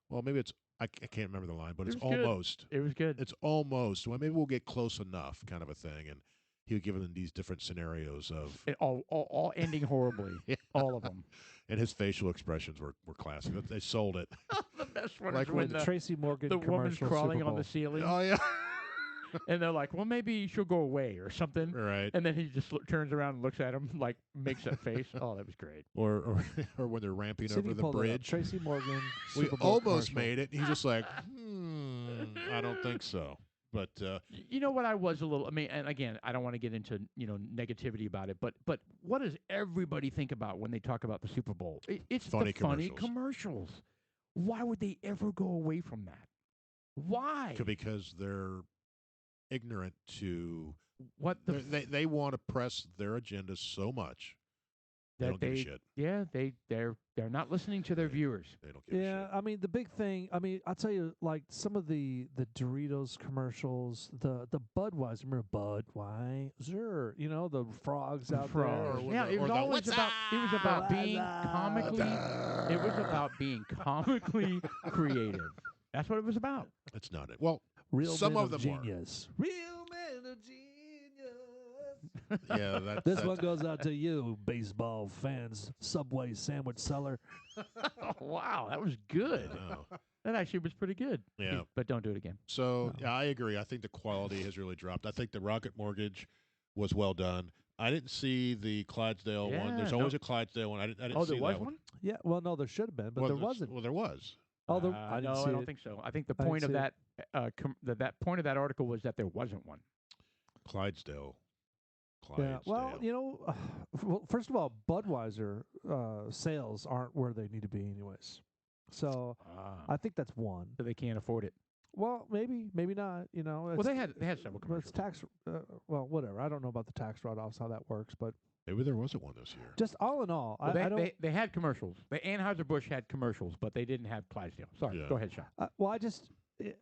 well, maybe it's I can't remember the line, but
It
it's
was good.
almost
It was good.
it's almost well, maybe we'll get close enough, kind of a thing, and he would give them these different scenarios of.
It all ending horribly.
Yeah.
All of them.
And his facial expressions were classic. They sold it.
The best one
Like
is
when
when
the Tracy Morgan
the woman's
commercial
crawling
Super
on the
Bowl.
ceiling,
Oh yeah,
and they're like, well, maybe she'll go away or something.
right.
And then he just turns around and looks at him, like makes that face. Oh, that was great.
Or or when they're ramping
See if
over
you
the
pulled it up.
bridge.
Tracy Morgan.
We
Super Bowl
almost
commercial.
made it. He's just like, I don't think so. But
You know what I was a little. I mean, and again, I don't want to get into negativity about it, but what does everybody think about when they talk about the Super Bowl? It's
Funny
the funny
commercials.
commercials. Why would they ever go away from that? Why?
because they're ignorant to,
What the
they want to press their agenda so much. They
that
don't give a shit.
yeah they're not listening to their
They-
viewers.
They don't give a
Yeah,
shit.
I mean the big thing. I mean, I'll tell you, like some of the Doritos commercials, the Budweiser, remember Budweiser? You know the frogs out
Frogs.
there.
Yeah, it
or
was
the,
always
"What's
about. It was about
up?"
being comically. It was about being comically creative. That's what it was about.
It's not it. Well,
Real
some
men
of them were.
genius. Real men of genius.
yeah, that,
This
that-
one goes out to you, baseball fans, Subway sandwich seller.
Wow, that was good.
no.
That actually was pretty good.
Yeah.
But don't do it again.
So
No.
yeah, I agree. I think the quality has really dropped. I think the Rocket Mortgage was well done. I didn't see the Clydesdale one. There's
Yeah,
always
no.
a Clydesdale one. I didn't
Oh,
see
there was
that
one.
Yeah, well, no, there should have been, but
Well,
there
it's-
wasn't.
Well, there was.
Oh, I didn't
no,
see
I don't
it.
think so. I think the
I didn't
point of
see it.
that that point of that article was that there wasn't one.
Clydesdale.
Yeah, well, well, first of all, Budweiser sales aren't where they need to be, anyways. So I think that's one.
So they can't afford it.
Well, maybe not. You know,
Well, they had several
Well, it's
commercials.
tax. Well, whatever. I don't know about the tax write-offs, how that works, but
maybe there wasn't one this year.
just all in all,
Well,
I don't.
they had commercials. The Anheuser-Busch had commercials, but they didn't have Clydesdale. Sorry,
Yeah.
go ahead, Sean.
Well, I just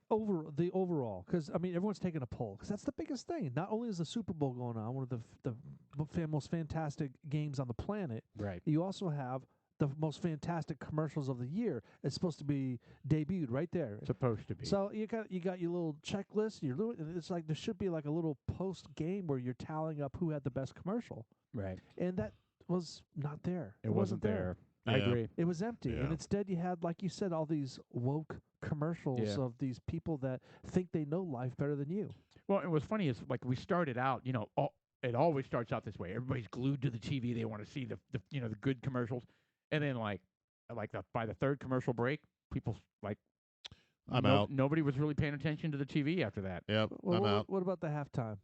overall, because I mean, everyone's taking a poll because that's the biggest thing. Not only is the Super Bowl going on, one of the most fantastic games on the planet,
Right.
you also have the most fantastic commercials of the year. It's supposed to be debuted right there.
Supposed to be.
So you got your little checklist. It's like there should be like a little post game where you're tallying up who had the best commercial,
right.
and that was not there.
It wasn't there. I
Yeah.
agree.
It was empty, and
Yeah.
instead you had, like you said, all these woke commercials
Yeah.
of these people that think they know life better than you.
Well, and what's funny is like we started out, it always starts out this way. Everybody's glued to the TV. They want to see the the good commercials, and then by the third commercial break, people like
I'm out.
Nobody was really paying attention to the TV after that.
Yep,
Well,
I'm out.
what about the halftime?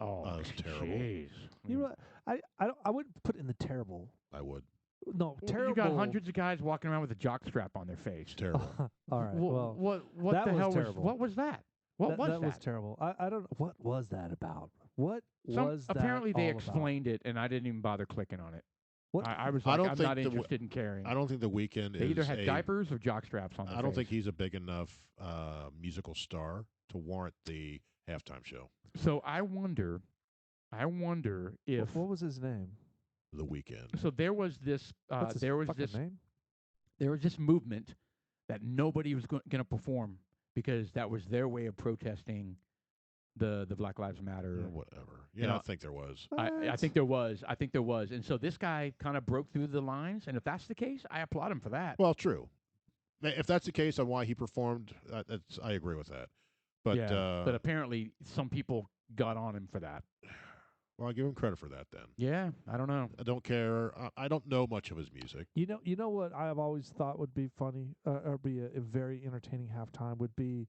Oh,
That was terrible.
jeez.
You know what? I wouldn't put it in the terrible.
I would.
No,
Well,
terrible.
You got hundreds of guys walking around with a jock strap on their face.
It's terrible.
All right. Well,
what
that
the
was
hell
terrible.
what was that? What was
that was terrible. I don't know. What was that about? What was that
apparently they
all about?
explained it, and I didn't even bother clicking on it.
What?
I was
I
like,
don't
I'm
think
not
the
interested in caring.
I don't think the weekend
They
is
either had
a,
diapers or jock straps on their
I don't
face.
think he's a big enough musical star to warrant the halftime show.
So I wonder if
What was his name?
The weekend.
so there was this
What's his
there was
fucking
this
name?
there was this movement that nobody was going to perform because that was their way of protesting the Black Lives Matter.
Or whatever.
You
Yeah,
know,
I think there was.
I think there was. I think there was. And so this guy kind of broke through the lines. And if that's the case, I applaud him for that.
Well, true. If that's the case on why he performed, I agree with that. But
yeah. But apparently some people got on him for that.
well, I give him credit for that. Then
Yeah, I don't know.
I don't care. I don't know much of his music.
You know what I've always thought would be funny or be a very entertaining halftime would be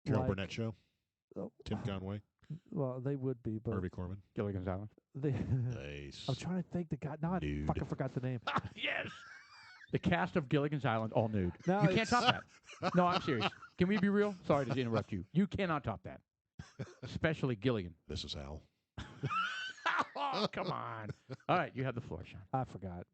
Carol
like,
Burnett show,
oh,
Tim Conway,
Well, they would be, but
Harvey Korman.
Gilligan's Island.
they.
Nice.
I'm trying to think the guy. Now I
Nude.
fucking forgot the name.
Yes. The cast of Gilligan's Island, all nude.
No,
You can't
it's-
top that. No, I'm serious. Can we be real? Sorry to interrupt you. You cannot top that. Especially Gilligan.
This is Al.
Oh, come on. All right, you have the floor, Sean.
I forgot.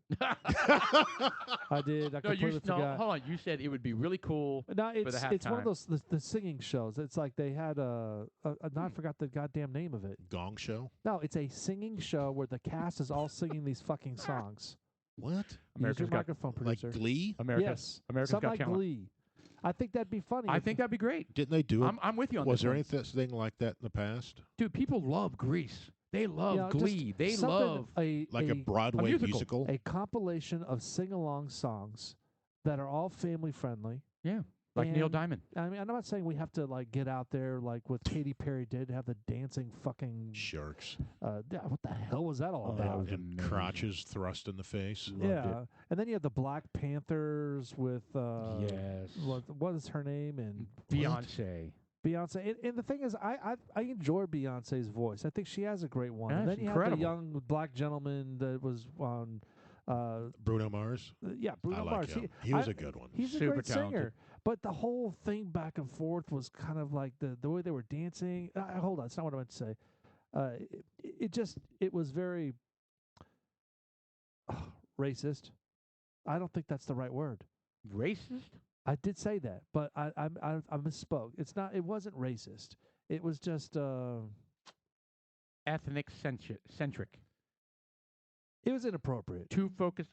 I did. I
No,
completely forgot.
hold on. You said it would be really cool.
No, it's
the
it's one
halftime.
of those the singing shows. It's like they had no, I forgot the goddamn name of it.
Gong Show.
No, it's a singing show where the cast is all singing these fucking songs.
What?
Use
America's
your
got
microphone,
Like
producer.
Glee?
America's
Something
Got
like
Talent.
Glee. I think that'd be funny.
I
if-
think that'd be great.
Didn't they do it?
I'm with you on
Was
this
there
one.
anything like that in the past?
Dude, people love Grease. They love
you know, just
Glee. They
something-
love
Like a Broadway
musical.
musical?
a compilation of sing-along songs that are all family friendly.
like Neil
and-
Diamond.
I mean, I'm not saying we have to like get out there like what Katy Perry did, have the dancing fucking.
Sharks.
What the hell was that all
Oh, that
about?
was
And
amazing.
crotches thrust in the face.
Loved
Yeah, and then you have the Black Panthers with
Yes.
what is her name and
Beyonce.
Beyonce. And the thing is, I enjoy Beyonce's voice. I think she has a great one. And
That's
then you have
incredible.
the young black gentleman that was on.
Bruno Mars.
Yeah, Bruno
I like
Mars.
him. He was a good one.
He's a
Super
great
talented.
singer. But the whole thing back and forth was kind of like the way they were dancing. Hold on, it's not what I meant to say. It was very racist. I don't think that's the right word.
Racist?
I did say that, but I misspoke. It's not. It wasn't racist. It was just.
Ethnic centric.
It was inappropriate.
Too focused.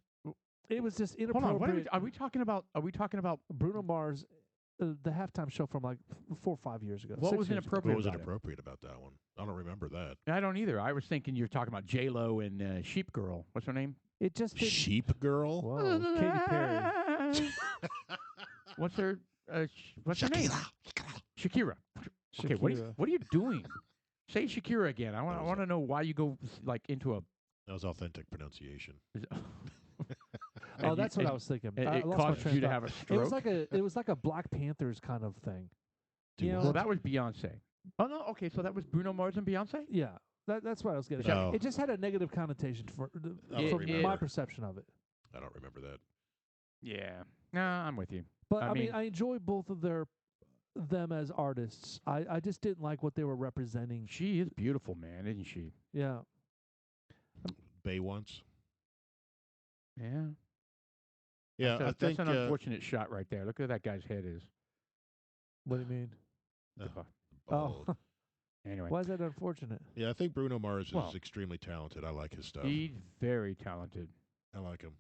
It was just
Hold on. What
inappropriate.
are we talking about? Are we talking about
Bruno Mars, the halftime show from like 4 or 5 years ago.
what
6
was
years ago.
inappropriate?
What was
about it?
inappropriate about that one? I don't remember that.
I don't either. I was thinking you're talking about J Lo and Sheep Girl. What's her name?
It just didn't.
Sheep Girl?
Whoa, Katy Perry.
What's her? What's her name? Shakira. Okay,
Shakira.
what are you doing? Say Shakira again. I
That was
want to know why you go like into a.
That was authentic pronunciation.
Oh, that's what I was thinking.
It,
I
it
lost my
caused
train
you
of
to
thought.
have a
It
stroke.
was like a Black Panthers kind of thing.
Do
You know,
what?
Well, that was Beyonce. Oh no. Okay, so that was Bruno Mars and Beyonce.
Yeah, that's what I was getting.
No.
At. It just had a negative connotation for
I don't
from
remember.
my perception of it.
I don't remember that.
Yeah. No, I'm with you.
But
I
I mean,
mean-
I enjoy both of them as artists. I just didn't like what they were representing.
She is beautiful, man, isn't she?
Yeah.
Bay once.
Yeah.
Yeah, I think.
that's an unfortunate shot right there. Look at that guy's head is.
What do you mean?
bald.
Oh,
Anyway,
why is that unfortunate?
Yeah, I think Bruno Mars
Well,
is extremely talented. I like his stuff.
he's very talented.
I like him.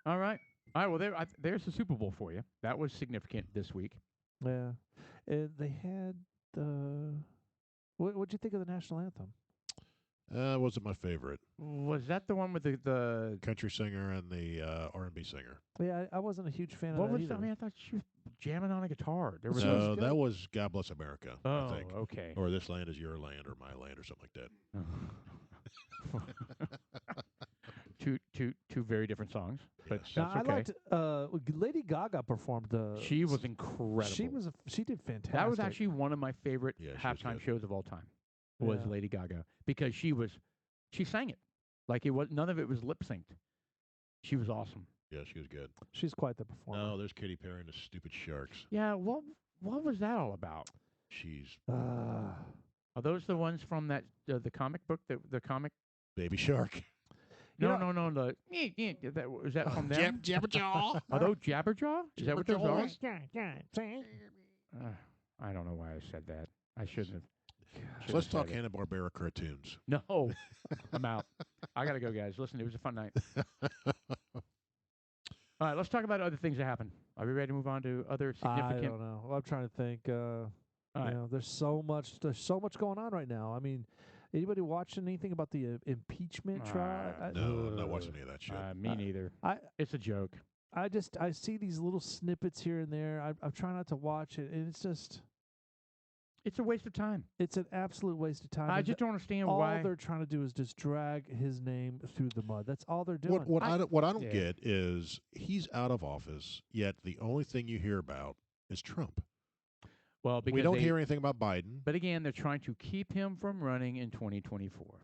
All right. Well, there's the Super Bowl for you. That was significant this week.
Yeah, and they had what'd you think of the national anthem?
Wasn't my favorite.
Was that the one with the
Country singer and the R&B singer.
Yeah, I wasn't a huge fan
what
of
was
that either.
I mean, I thought she was jamming on a guitar. There was
No,
good?
that was God Bless America, I
Oh,
think.
okay.
Or This Land Is Your Land or My Land or something like that.
two very different songs, but
Yes.
Now,
that's
I
okay.
liked Lady Gaga performed the.
She was incredible.
She did fantastic.
That was actually one of my favorite
Yeah, she was
halftime
good.
shows of all time. Was
Yeah.
Lady Gaga because she sang it like it was none of it was lip synced. She was awesome.
Yeah, she was good.
She's quite the performer.
No, there's Katy Perry and the Stupid Sharks.
Yeah. What was that all about?
She's
Are those the ones from that the comic book the comic?
Baby Shark.
You
No,
know-
no. Was that from them?
Jabberjaw.
Are those Jabberjaw? Is that what those are?
Jabberjaw.
I don't know why I said that. I shouldn't have.
So let's
should've
talk
said it.
Hanna-Barbera cartoons.
No, I'm out. I gotta go, guys. Listen, it was a fun night. All right, let's talk about other things that happen. Are we ready to move on to other
I
significant?
don't know. I'm trying to think.
All right.
You know, there's so much going on right now. I mean, anybody watching anything about the impeachment trial?
No, I'm not watching any of that shit.
Me neither.
I
It's a joke.
I see these little snippets here and there. I'm trying not to watch it, and
It's a waste of time.
it's an absolute waste of time.
I
And
just don't understand
all
why.
they're trying to do is just drag his name through the mud. That's all they're doing.
What I don't
Yeah.
get is he's out of office, yet the only thing you hear about is Trump.
Well, because
We don't
they-
hear anything about Biden.
But again, they're trying to keep him from running in 2024.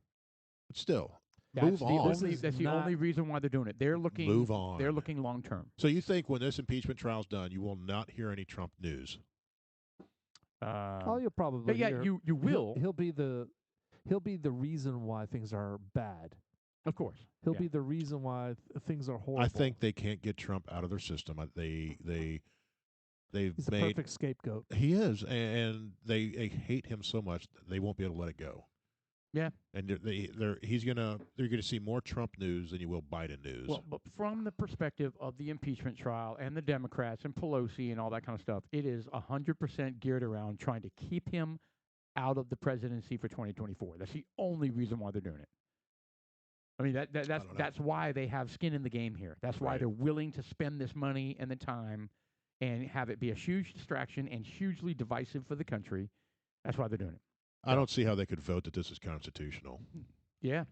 But still,
That's
move
the
on.
This
only.
is
That's the
not-
only reason why they're doing it. They're looking.
Move on.
They're looking long term.
So you think when this impeachment trial's done, you will not hear any Trump news?
Oh, you'll probably.
but yeah,
hear-
you
he'll-
will,
He'll be the reason why things are bad.
of course.
He'll
Yeah.
be the reason why things are horrible.
I think they can't get Trump out of their system. They've
he's the
made
perfect scapegoat.
he is, and they hate him so much that they won't be able to let it go.
Yeah.
And they're gonna see more Trump news than you will Biden news.
Well, but from the perspective of the impeachment trial and the Democrats and Pelosi and all that kind of stuff, it is 100% geared around trying to keep him out of the presidency for 2024. That's the only reason why they're doing it. I mean,
don't know.
that's why they have skin in the game here. That's why
Right.
they're willing to spend this money and the time and have it be a huge distraction and hugely divisive for the country. That's why they're doing it.
I don't see how they could vote that this is constitutional.
Yeah,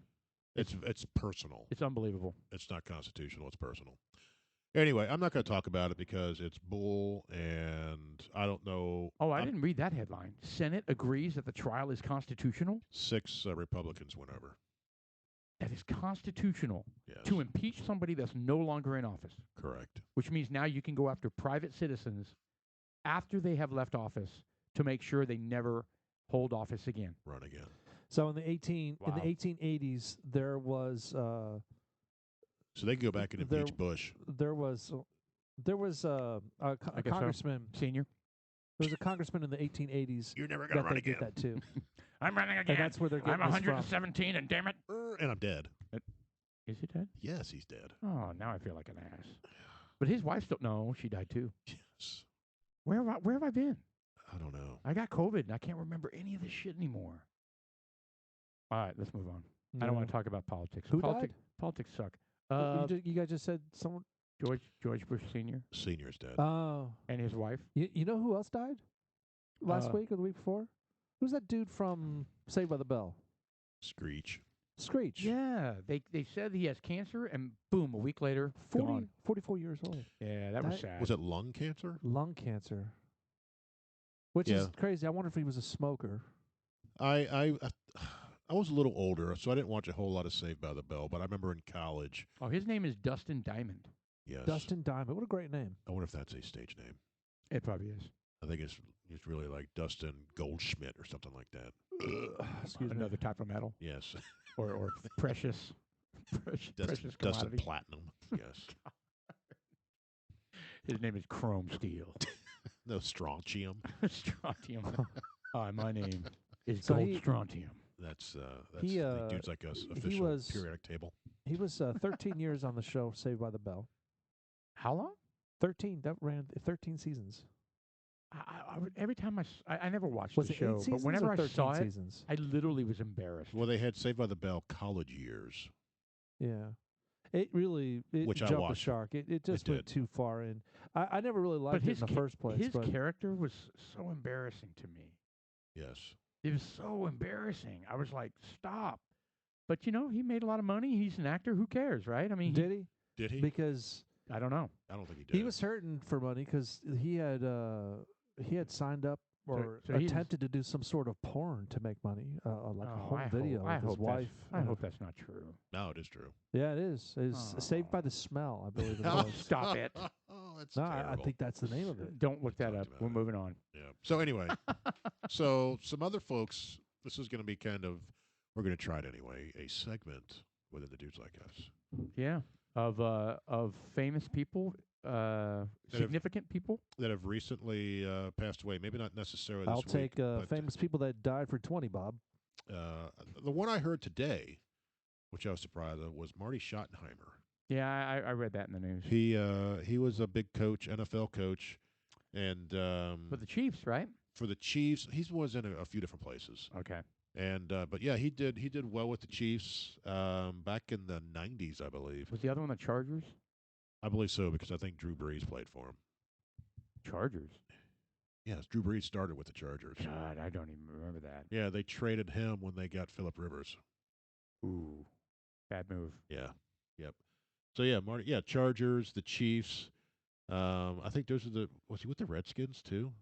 It's personal.
it's unbelievable.
It's not constitutional. It's personal. Anyway, I'm not going to talk about it because it's bull, and I don't know.
Oh, I didn't read that headline. Senate agrees that the trial is constitutional.
6 Republicans went over.
That is constitutional
Yes,
to impeach somebody that's no longer in office,
correct.
which means now you can go after private citizens after they have left office to make sure they never hold office again.
Run again.
So in the 1880s, there was
So they can go back and
There-
impeach Bush.
a
guess so.
congressman.
Senior,
There was a congressman in the 1880s
You're never going to
that
run
they did
again.
that too,
I'm running
and that's where they're getting
I'm
this from.
117, and damn it,
And I'm dead.
is he dead?
Yes, he's dead.
Oh, now I feel like an ass. But his wife still. No, she died too.
Yes.
Where have I been?
I don't know.
I got COVID, and I can't remember any of this shit anymore. All right, let's move on. I don't want to talk about politics.
Who
Politics suck.
you guys just said someone.
George Bush Sr.
Senior's dead.
Oh,
and his wife.
you know who else died last
Uh,
week or the week before? Who's that dude from Saved by the Bell?
Screech.
Screech.
Yeah, they said he has cancer, and boom, a week later,
44 years old.
Yeah, that was
That-
sad.
Was it lung cancer?
Lung cancer. Which
Yeah.
is crazy. I wonder if he was a smoker.
I was a little older, so I didn't watch a whole lot of Saved by the Bell, but I remember in college.
Oh, his name is Dustin Diamond.
Yes.
Dustin Diamond. What a great name.
I wonder if that's a stage name.
It probably is.
I think it's really like Dustin Goldschmidt or something like that.
Excuse me.
Another type of metal,
Yes.
or precious, precious
Dustin
commodity.
Platinum. Yes.
His name is Chrome Steel.
No, strontium.
Strontium. Hi, my name is
So
Gold
he-
Strontium.
That's
He,
the dude's like us
he
official
was-
periodic table.
He was 13 years on the show Saved by the Bell.
How long?
13. That ran 13 seasons.
Every time I never watched
Was
the
it 8
show,
seasons
but whenever
or
I
13
saw it,
seasons?
I literally was embarrassed.
Well, they had Saved by the Bell college years.
Yeah. It really
Which I
jumped the
watched.
shark. It just went
did.
too far in. I never really liked it in the first place.
his
but
character was so embarrassing to me.
Yes.
It was so embarrassing. I was like, stop. But he made a lot of money. He's an actor. Who cares, right? I mean,
did he?
Did he?
Because
I don't know.
I don't think he did.
he was hurting for money because he had signed up or
so he's-
attempted to do some sort of porn to make money, like a
Oh,
home video
I
with his
hope
wife.
I hope that's not true.
No, it is true.
Yeah, it is. It's Saved by
Oh.
the Smell, I believe it was.
Stop it.
Oh, that's
No,
terrible.
I think that's the name of it.
Don't look that
Talked
up.
about
We're
it.
moving on.
Yeah. So anyway, so some other folks. This is going to be we're going to try it anyway. A segment within the Dudes Like Us.
Yeah. Of famous people, significant people.
That have recently passed away. Maybe not necessarily this
I'll
week.
take
but,
famous people that died for 20, Bob.
The one I heard today, which I was surprised of, was Marty Schottenheimer.
Yeah, I read that in the news.
He was a big coach, NFL coach, and
For the Chiefs, right?
for the Chiefs, he was in a few different places.
Okay.
And but yeah, he did well with the Chiefs back in the '90s, I believe.
Was the other one the Chargers?
I believe so because I think Drew Brees played for him.
Chargers.
Yes, Drew Brees started with the Chargers.
God, I don't even remember that.
Yeah, they traded him when they got Phillip Rivers.
Ooh, bad move.
Yeah, yep. So yeah, Marty. Yeah, Chargers, the Chiefs. I think those are the. Was he with the Redskins too?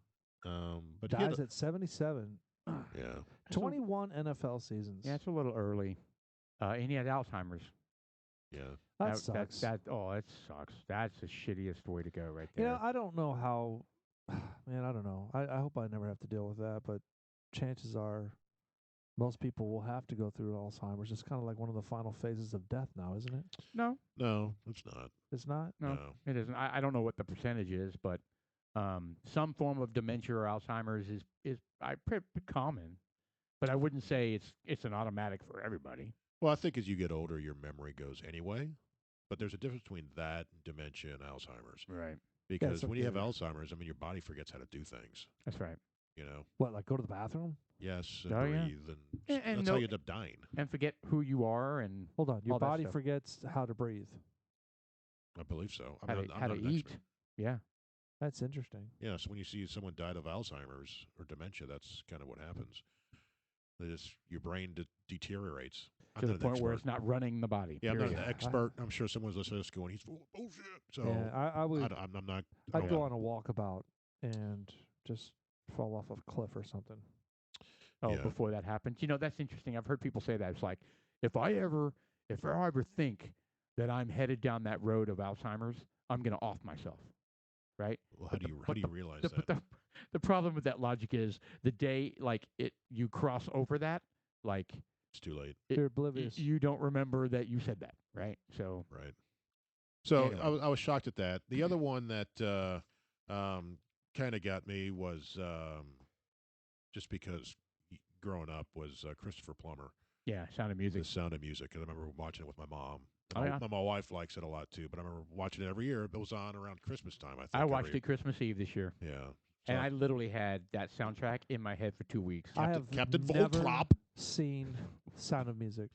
But he had
Dies at 77.
yeah.
21 NFL seasons.
Yeah, it's a little early. And he had Alzheimer's.
Yeah.
That sucks.
That sucks. That's the shittiest way to go right
You
there.
know, I don't know how. Man, I don't know. I hope I never have to deal with that, but chances are most people will have to go through Alzheimer's. It's kind of like one of the final phases of death now, isn't it?
No,
No, it's not.
It's not?
no, it isn't. I don't know what the percentage is, but some form of dementia or Alzheimer's is pretty common. But I wouldn't say it's an automatic for everybody.
Well, I think as you get older, your memory goes anyway. But there's a difference between that, dementia, and Alzheimer's.
Right.
Because
so
when you have
theory.
Alzheimer's, I mean, your body forgets how to do things.
That's right.
You know,
What, like go to the bathroom?
yes, and
Oh, yeah.
breathe, and,
And
that's
no-
how you end up dying.
And forget who you are and
Hold on. Your
All that
body
stuff.
forgets how to breathe.
Oh.
I believe so.
how
I'm
to,
not,
how
I'm
to
not an
eat.
expert.
Yeah.
That's interesting.
Yeah, so when you see someone died of Alzheimer's or dementia, that's kind of what happens. Your brain deteriorates. I'm
To the
not an
point where
expert.
it's not running the body.
Yeah, I'm not
period.
an expert. I'm sure someone's listening to this going, he's full of bullshit. So
yeah, I would.
I'm not. I
I'd
don't
go
know.
on a walkabout and just fall off a cliff or something.
Oh,
Yeah.
before that happens. You know, that's interesting. I've heard people say that. It's like, if I ever think that I'm headed down that road of Alzheimer's, I'm going to off myself. Right?
Well, how do you realize
But
that?
the problem with that logic is the day you cross over that, like
It's too late,
You're oblivious.
you don't remember that you said that, right? So
right? So
Anyway.
I was shocked at that. The other one that kind of got me was just because growing up was Christopher Plummer,
yeah, Sound of Music.
The Sound of Music. And I remember watching it with my mom.
Oh,
And
yeah.
my wife likes it a lot too, but I remember watching it every year. It was on around Christmas time. I think
I watched
every-
it Christmas Eve this year,
Yeah,
and
So
I literally had that soundtrack in my head for 2 weeks.
I have
Captain
never
Volklop.
seen Sound of Music.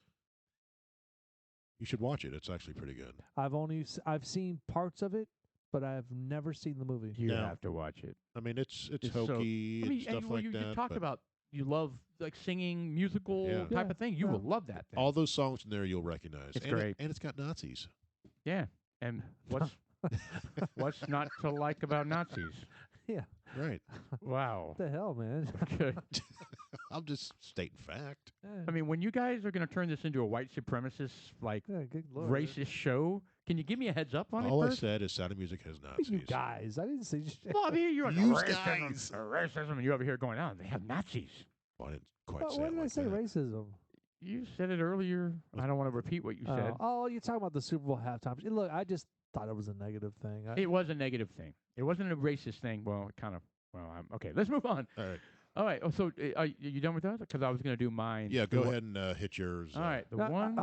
You should watch it. It's actually pretty good.
I've seen parts of it, but I've never seen the movie.
You
No.
have to watch it.
I mean, it's
It's so-
hokey and stuff like
you
that.
talked
but
about you love like singing musical
Yeah.
type
Yeah,
of thing. You
yeah.
will love that thing.
all those songs in there you'll recognize.
It's
and
great.
and it's got Nazis.
Yeah, and what's not to like about Nazis?
Yeah.
Right.
Wow.
What the hell, man?
Okay.
I'm just stating fact.
I mean, when you guys are going to turn this into a white supremacist, like
yeah, good lord.
racist show, can you give me a heads up on
All
it
I
first?
said is Sound of Music has
What are
Nazis.
you guys, I didn't say shit.
Well, I mean, you're like
You
racism,
guys.
racism, and you over here going, "Oh, they have Nazis."
Well, I didn't quite
What,
say
why
it
did I
like
say
that.
racism?
You said it earlier. I don't want to repeat what you said.
Oh, you're talking about the Super Bowl halftime. Look, I just thought it was a negative thing.
It was a negative thing. It wasn't a racist thing. Well, it kind of. Well, okay. Let's move on.
All right.
All right. Oh, so are you done with that? Because I was going to do mine.
Yeah,
The
go
one-
ahead and hit yours.
All right. The
Now,
one.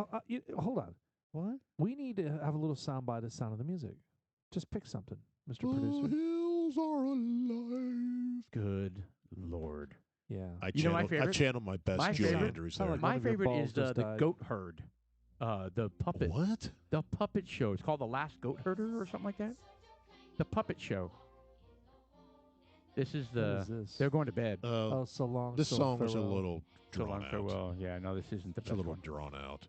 hold on.
What?
We need to have a little soundbite of Sound of the Music. Just pick something, Mr. Producer.
The hills are alive.
Good Lord.
Yeah.
I
You know my
channeled,
favorite?
channel my best
My
Julie
favorite?
Andrews
Sound
there.
like one
My
of your
favorite
balls
is
just
the
died.
Goat Herd. The puppet.
What?
The puppet show. It's called The Last Goat Herder or something like that. The puppet show. This is
What
the.
is this?
They're going to bed.
Oh, so long.
This
so
song was a
farewell.
little
So
drawn
long
out.
farewell. Yeah, no, this isn't the
It's a
best
little
one.
drawn out.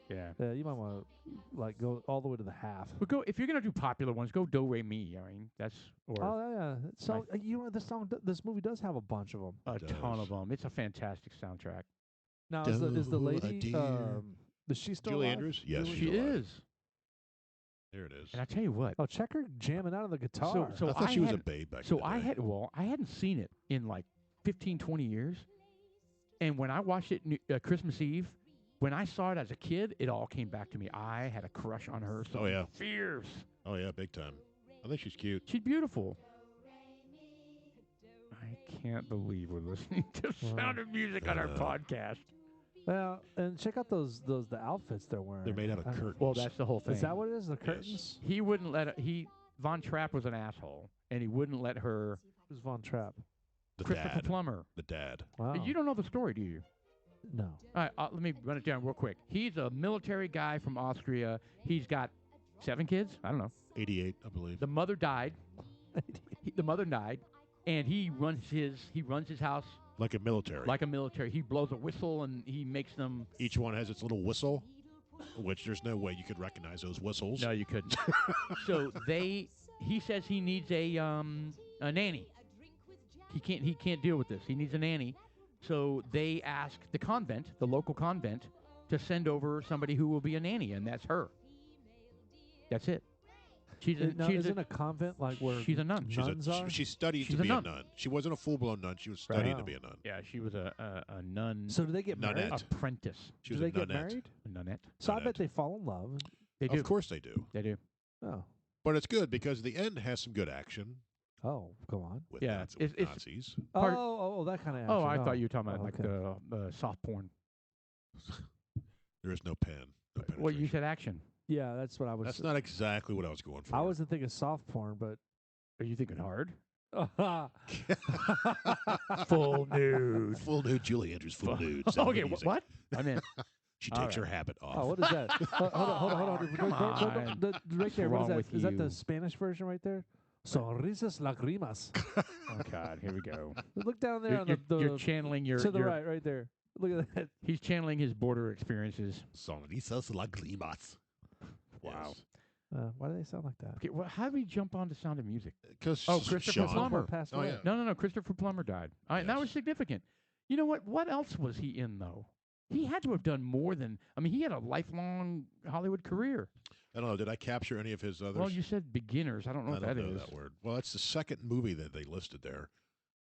Yeah.
Yeah, you might want to like go all the way to the half.
But go if you're gonna do popular ones, go Do Re Mi. I mean, that's or
Oh yeah. So you know this song, this movie does have a bunch of them.
a
It
ton
does.
of them. It's a fantastic soundtrack.
Now is the
Do,
lady?
dear.
Is she still
Julie
alive?
Andrews? Yes,
Julie-
She
She's alive.
is,
There it is.
and I tell you what.
Oh, check her jamming out on the guitar.
So
I thought
I
she was a
had-
babe back
So
in the
I
day.
had I hadn't seen it in like 15, 20 years, and when I watched it Christmas Eve, when I saw it as a kid, it all came back to me. I had a crush on her.
Oh, yeah.
fierce.
Oh yeah, big time. I think she's cute.
She's beautiful. I can't believe we're listening to Sound of Music on our podcast.
Well, and check out the outfits they're wearing.
They're made out of curtains.
Well, that's the whole thing.
Is that what it is? The curtains?
He wouldn't let Von Trapp was an asshole, and he wouldn't let her.
Who's Von Trapp?
the
Christopher
dad.
Plummer.
The dad.
Wow.
You don't know the story, do you?
No.
All right, let me run it down real quick. He's a military guy from Austria. He's got 7 kids. I don't know.
88, I believe.
The mother died. The mother died, and he runs his house
Like a military.
like a military. He blows a whistle and he makes them.
Each one has its little whistle, which there's no way you could recognize those whistles.
No, you couldn't. So he says he needs a nanny. He can't deal with this. He needs a nanny. So they ask the local convent, to send over somebody who will be a nanny, and that's her. That's it.
Isn't a convent like where
she's a nun.
nuns are?
She studied
She's
to
a
be
nun.
a nun. She wasn't a full-blown nun. She was studying to be a nun.
Yeah, she was a nun.
So do they get married?
Nunette.
Apprentice.
She
Do
was
they
a
get
nunette.
married?
A nunette.
So I
Nunette.
bet they fall in love.
They do.
Of course they do.
They do.
Oh.
But it's good because the end has some good action
Oh, go on.
with,
Yeah,
with
it's-
Nazis.
Part-
Oh, that kind of action.
Oh, I thought you were talking about
Oh,
like
okay.
the soft porn.
There is no pen. No
Well, you
penetration.
said action.
Yeah, that's what I was.
That's not exactly what I was going for.
I wasn't thinking soft porn, but
Are you thinking hard?
full nude.
Full nude Julie Andrews. Full nude.
Okay, what? I mean,
She
All
takes her
right.
habit off.
Oh, what is that? Hold on.
Come on.
Right there.
What's
What
wrong
is that?
with
Is that the
you?
Spanish version right there? Sonrisas lagrimas.
oh God, here we go.
Look down there
You're,
on the
you're channeling your.
to the
your-
right there. Look at that.
He's channeling his border experiences.
Sonrisas lagrimas.
Wow.
Why do they sound like that?
Okay, well, how do we jump on to Sound of Music?
Because
Oh, Christopher Plummer.
Passed
Oh,
away.
yeah.
No. Christopher Plummer died. All right, that
Yes.
was significant. You know what? What else was he in though? He had to have done more than. I mean, he had a lifelong Hollywood career.
I don't know. Did I capture any of his others?
Well, you said beginners. I don't know
I
what
don't
that
know
is.
that word. Well, that's the second movie that they listed there.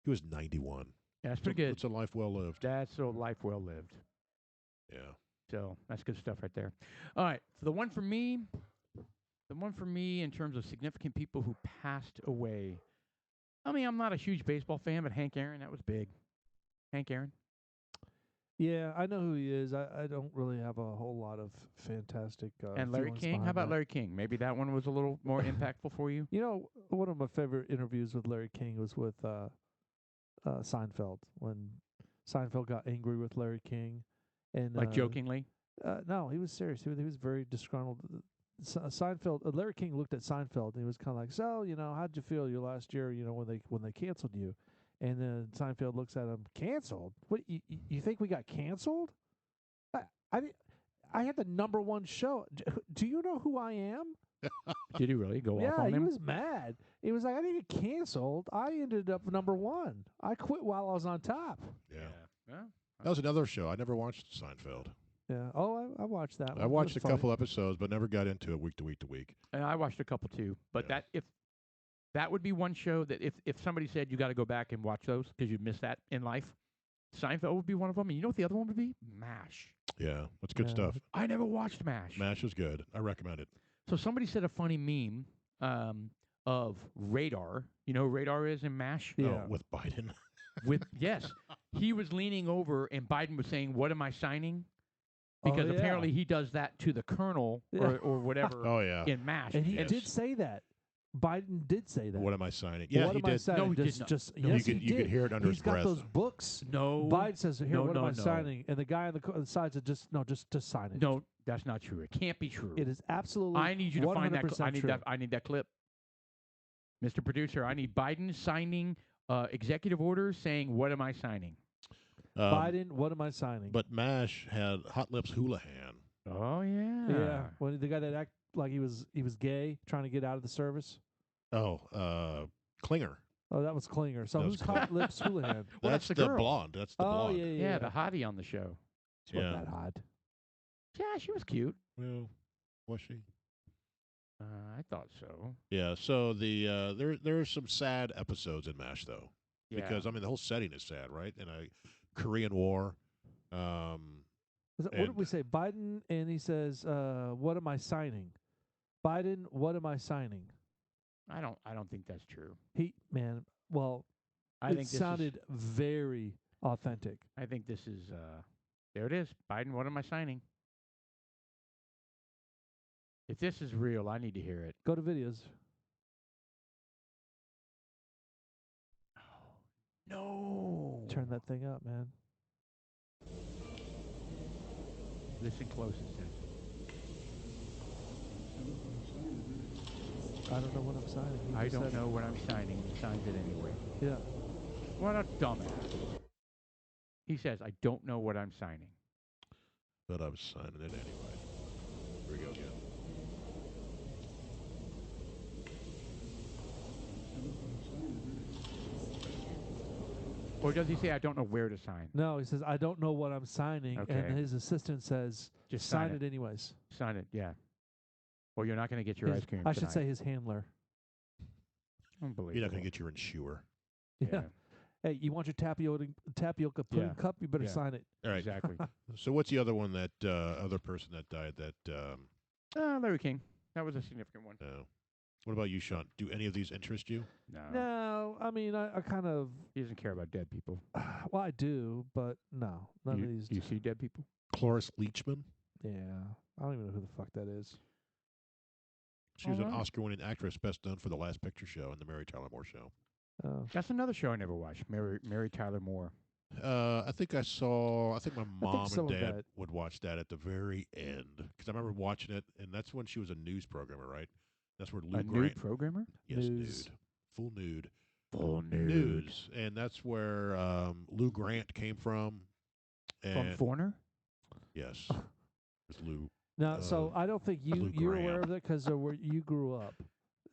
He was 91.
Yeah, it's pretty good.
It's a life well lived.
That's a life well lived.
Yeah.
So that's good stuff right there. All right, so the one for me in terms of significant people who passed away. I mean, I'm not a huge baseball fan, but Hank Aaron, that was big. Hank Aaron.
Yeah, I know who he is. I don't really have a whole lot of fantastic.
And Larry
feelings
King. How
behind
about
that.
Larry King? Maybe that one was a little more impactful for you.
You know, one of my favorite interviews with Larry King was with Seinfeld, when Seinfeld got angry with Larry King, and
Like jokingly.
No, he was serious. He was very disgruntled. Seinfeld. Larry King looked at Seinfeld and he was kind of like, "So, how'd you feel your last year? When they canceled you?" And then Seinfeld looks at him, "Canceled? What? You think we got canceled? I had the #1 show. Do you know who I am?"
Did he really go off
Yeah,
on
he
him?
was mad. He was like, "I didn't get canceled. I ended up #1. I quit while I was on top."
Yeah.
Yeah.
That was another show. I never watched Seinfeld.
Yeah. Oh, I watched that.
I watched a couple episodes, but never got into it week to week to week.
And I watched a couple too. But
Yeah.
that would be one show that if somebody said you got to go back and watch those because you missed that in life, Seinfeld would be one of them. And you know what the other one would be? MASH.
Yeah, that's good
Yeah.
stuff.
I never watched MASH.
MASH is good. I recommend it.
So somebody said a funny meme of Radar. You know who Radar is in MASH?
Yeah.
Oh, with Biden.
Yes. He was leaning over and Biden was saying, "What am I signing?"
Oh,
Because
yeah.
apparently he does that to the colonel
Yeah.
or whatever
Oh yeah.
in MASH.
And he
Yes.
did say that. Biden did say that.
What am I signing? Yeah,
what
he
am I
did.
signing?
No, he did not.
Just
No,
yes,
you could
he did.
hear it under
He's
his
got
breath.
those books.
No.
Biden says, "Here,
No,
what am
no,
I
no.
signing?" And the guy on the side said, "Just sign it."
No, that's not true. It can't be true.
It is absolutely.
I need you to find that.
100% true.
I need that clip, Mr. Producer. I need Biden signing executive orders saying, "What am I signing?"
Biden, what am I signing?
But MASH had Hot Lips Houlihan.
Oh yeah.
yeah, when the guy that act like he was gay, trying to get out of the service.
Oh, Klinger.
Oh, that was Klinger. So
That was
who's Hot Lips Houlihan?
Well, that's the girl.
blonde. That's the
Oh
blonde.
yeah,
Yeah, the hottie on the show.
She wasn't
Yeah.
that hot.
Yeah, she was cute.
Well, was she?
I thought so.
Yeah. So the there are some sad episodes in MASH though,
Yeah.
because I mean the whole setting is sad, right? In a Korean War.
What did
And-
we say? Biden, and he says, "What am I signing?" Biden, what am I signing?
I don't think that's true.
Well,
I
it
think
sounded very authentic.
I think this is There it is. Biden, what am I signing? If this is real, I need to hear it.
Go to videos.
No.
Turn that thing up, man.
Listen close, it says.
I don't know what I'm signing. He
I
just
don't
said-
know what I'm signing. He signs it anyway.
Yeah.
What a dumbass. He says, I don't know what I'm signing.
But I'm signing it anyway. Here we go again.
Or does he say, I don't know where to sign?
No, he says, I don't know what I'm signing.
Okay.
And his assistant says,
Just
sign it anyways.
Sign it, yeah. Or you're not going to get your
His-
ice cream
I should
tonight.
say his handler.
Unbelievable.
You're not going to get your insurer.
Yeah. Hey, you want your tapioca pudding
Yeah.
cup? You better
Yeah.
sign it.
All right.
Exactly.
So what's the other one that other person that died that
Larry King. That was a significant one.
what about you, Sean? Do any of these interest you?
No.
No, I mean, I kind of,
He doesn't care about dead people.
well, I do, but no, none
you,
of these.
you see dead people?
Cloris Leachman.
Yeah, I don't even know who the fuck that is.
She was an
Alright.
Oscar-winning actress, best known for The Last Picture Show and The Mary Tyler Moore Show.
Oh,
That's another show I never watched. Mary Tyler Moore.
I think my mom
some
and
of
dad
that-
would watch that at the very end because I remember watching it, and that's when she was a news programmer, right? That's where Lou
A
Grant.
nude programmer?
Yes,
News.
nude, full nude,
Full
news, and that's where Lou Grant came from.
From
And
Foreigner?
yes, it's Lou.
no, so I don't think
Lou
you're aware
Graham.
of it because where you grew up.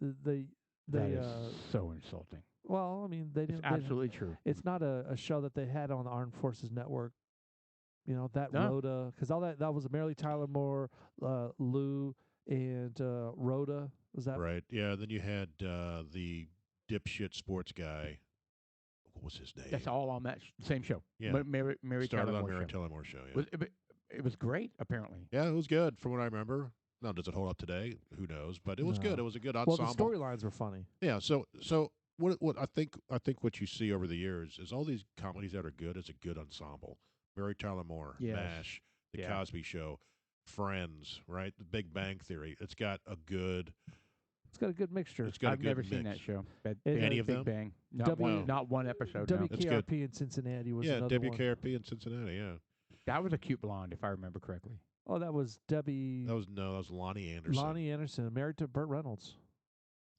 They
That is so insulting.
well, I mean, they
It's
didn't.
absolutely true.
It's not a show that they had on the Armed Forces Network. You know that
No.
Rhoda, because all that was Mary Tyler Moore, Lou, and Rhoda. Was that
Right. Yeah. Then you had the dipshit sports guy. What was his name?
That's all on that same show.
Yeah.
Mary
Started
Tyler
on
Moore
Mary
show.
Tyler Moore show. Yeah.
It was great, apparently.
Yeah, it was good from what I remember. Now, does it hold up today? Who knows? But it was good.
No.
It was a good
well,
ensemble.
the storylines were funny.
Yeah. So what I think what you see over the years is all these comedies that are good is a good ensemble. Mary Tyler Moore,
Yes.
MASH, The
Yeah.
Cosby Show, Friends, right? The Big Bang Theory. It's got a good.
It's got a good mixture.
It's got
I've
a good
never
mix.
seen that show.
Any of
Big
them?
Bang.
W-
Not one episode. No.
That's good.
WKRP in Cincinnati was
Yeah,
another one.
WKRP in Cincinnati. Yeah,
That was a cute blonde, if I remember correctly.
Oh, that was Debbie
that was Lonnie Anderson.
Lonnie Anderson, married to Burt Reynolds.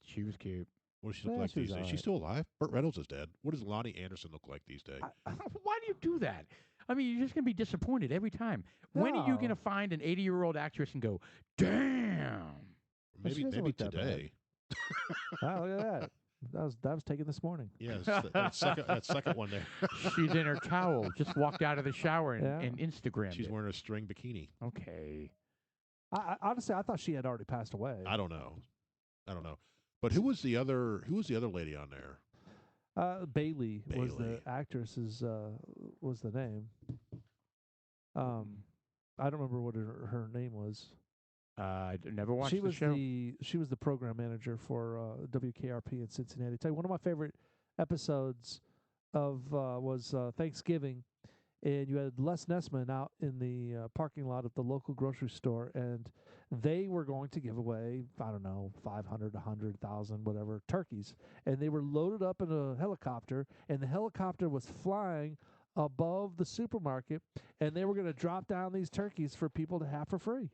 She was cute.
What does she look
Yeah,
like
she was
these days?
all
She's
right.
still alive. Burt Reynolds is dead. What does Lonnie Anderson look like these days?
Why do you do that? I mean, you're just going to be disappointed every time. When are you going to
No.
find an 80-year-old actress and go, damn?
But she
Maybe
doesn't look that bad.
today.
Oh, look at that. That was taken this morning.
Yes, that second one there.
She's in her towel. Just walked out of the shower and,
Yeah.
and Instagrammed
She's
it.
wearing a string bikini.
Okay.
I honestly, I thought she had already passed away.
I don't know. But who was the other lady on there?
Bailey was
Bailey.
the actress's was the name. I don't remember what her name was.
Never watched
She
the
was
show.
she was the program manager for WKRP in Cincinnati. Tell you, one of my favorite episodes of was Thanksgiving, and you had Les Nessman out in the parking lot of the local grocery store, and they were going to give away, I don't know, 500, 100,000, whatever, turkeys, and they were loaded up in a helicopter, and the helicopter was flying above the supermarket, and they were going to drop down these turkeys for people to have for free.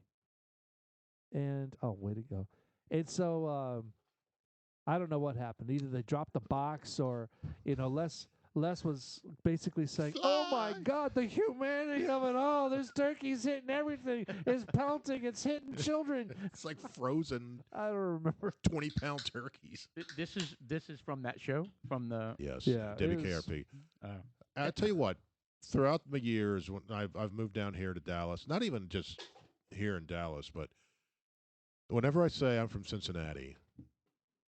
And way to go! And so I don't know what happened. Either they dropped the box, or Les was basically saying, "Oh my
Fly.
God, the humanity of it all! There's turkeys hitting everything. It's pelting. It's hitting children."
It's like frozen
I don't remember.
20-pound turkeys.
This is from that show? From the...
Yes.
Yeah, it is-
WKRP.
Uh,
I tell you what. Throughout the years, when I've moved down here to Dallas, not even just here in Dallas, but whenever I say I'm from Cincinnati,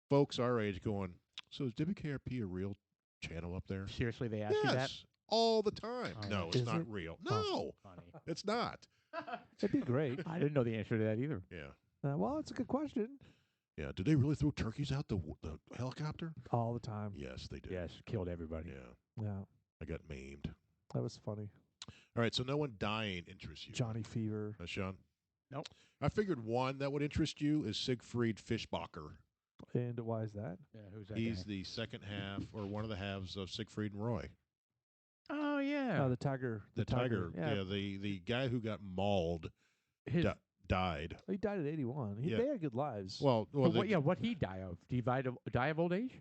folks our age going, "So is WKRP a real channel up there?"
seriously, they asked you that?
Yes, all the time.
Oh,
No, it's
is
not
it?
real.
Oh.
No,
Funny.
it's not.
It'd be great.
I didn't know the answer to that either.
Yeah.
Well, it's a good question.
Yeah. Did they really throw turkeys out the helicopter?
All the time.
Yes, they did.
Yes, killed everybody.
Yeah.
Yeah,
I got maimed.
that was funny.
All right, so no one dying interests you.
Johnny Fever.
Sean?
Nope.
I figured one that would interest you is Siegfried Fischbacher.
And why is that?
Yeah, who's that
He's
guy?
the second half or one of the halves of Siegfried and Roy.
Oh yeah.
The tiger.
The tiger.
Yeah.
Yeah, the guy who got mauled
His,
died.
He died at 81.
Yeah.
They had good lives.
Well,
but what he die of? Did he die of old age?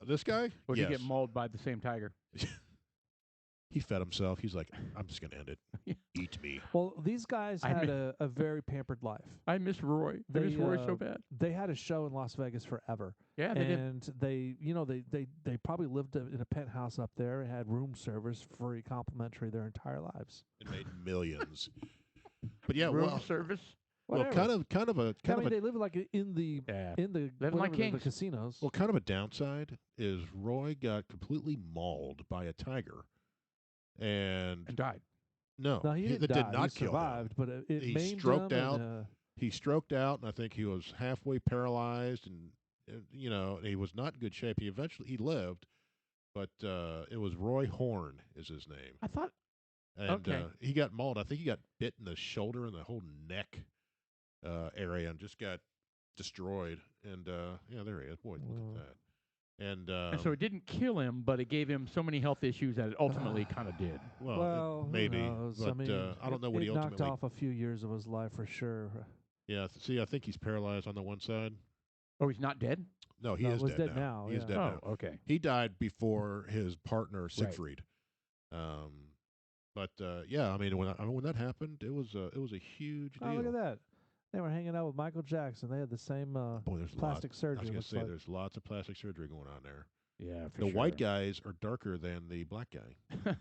this guy?
Or did
Yes.
he get mauled by the same tiger?
He fed himself. He's like, I'm just going to end it. Eat me.
Well, these guys
I
had a very pampered life.
I miss Roy. I miss Roy so bad.
They had a show in Las Vegas forever.
Yeah, they did.
And they probably lived in a penthouse up there, had room service free, complimentary their entire lives.
It made millions. But yeah,
Room
well,
service.
Whatever.
kind of a
they live like in the
Yeah.
in the
Living like
whatever, the
kings.
casinos.
well, kind of a downside is Roy got completely mauled by a tiger, and
And died.
No, he didn't
that
die.
did not
he
kill him.
survived, but it
He
maimed
stroked
him
out.
And,
He stroked out, and I think he was halfway paralyzed, and he was not in good shape. He lived, but it was Roy Horn is his name,
I thought.
and
Okay.
he got mauled. I think he got bit in the shoulder and the whole neck area, and just got destroyed. And there he is. Boy, look
Wow.
at that. And,
And so it didn't kill him, but it gave him so many health issues that it ultimately kind of did.
well,
who
maybe,
knows?
but
I mean,
I don't know what
it
he
knocked
ultimately.
off a few years of his life for sure.
Yeah, see, I think he's paralyzed on the one side.
Oh, he's not dead?
No, he
No,
is
was
dead
dead now,
He is
yeah.
dead now.
Oh, okay.
He died before his partner Siegfried. But yeah, I mean, when that happened, it was a huge deal.
Oh, look at that! They were hanging out with Michael Jackson. They had the same
Boy, there's
plastic
I
surgery.
was going
looks
to say
like.
there's lots of plastic surgery going on there.
Yeah, for
The
sure.
white guys are darker than the black guy.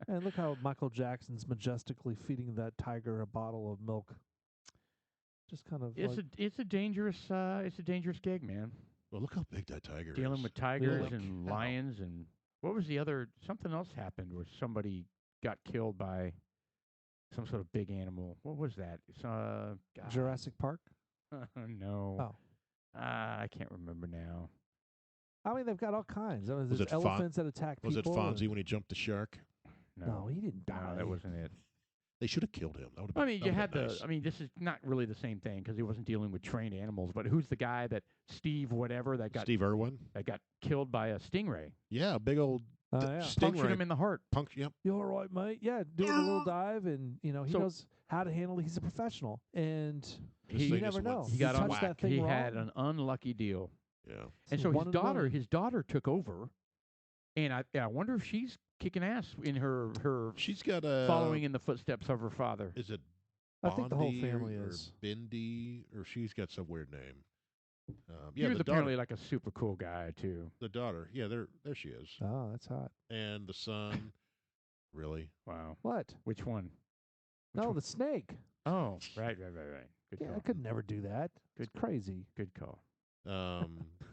And look how Michael Jackson's majestically feeding that tiger a bottle of milk. Just kind of
it's
like,
a dangerous gig, man.
Well, look how big that tiger is.
Dealing with tigers
Holy
and
cow.
lions and what was the other? Something else happened where somebody got killed by some sort of big animal. What was that? It's God.
Jurassic Park.
No.
Oh.
I can't remember now.
I mean, they've got all kinds. I mean,
Was
there's
it Fon-
elephants that attack
Was it
people.
Fonzie when he jumped the shark?
No, he didn't die.
No, that wasn't it.
They should have killed him. That would have
I
been.
mean,
that
you
would've
had
been
the.
nice.
I mean, this is not really the same thing because he wasn't dealing with trained animals. But who's the guy that Steve whatever that got
Steve Irwin.
killed by a stingray?
Yeah, big old
Yeah.
Punctured
stingray.
him in the heart.
Yep.
You all right, mate? Yeah, doing a little dive, and he
So-
knows how to handle it. He's a professional, and
This
He-
thing
you
just
never
went
know.
He
You
got
touch
on
that thing
He
wrong,
had an unlucky deal,
Yeah.
and
it's
so
one in a million.
his daughter took over, and I wonder if she's kicking ass in her
She's got a
following in the footsteps of her father.
Is it?
I think the whole
Bondi
family
or
is.
Bindi, or she's got some weird name.
He
Yeah,
was
the
apparently
daughter,
like a super cool guy too.
the daughter. Yeah, there she is.
Oh, that's hot.
And the son, really?
Wow.
What?
Which one?
No,
one?
the snake.
Oh, right. Good
Yeah,
call.
I could never do that.
Good
It's crazy.
Good call.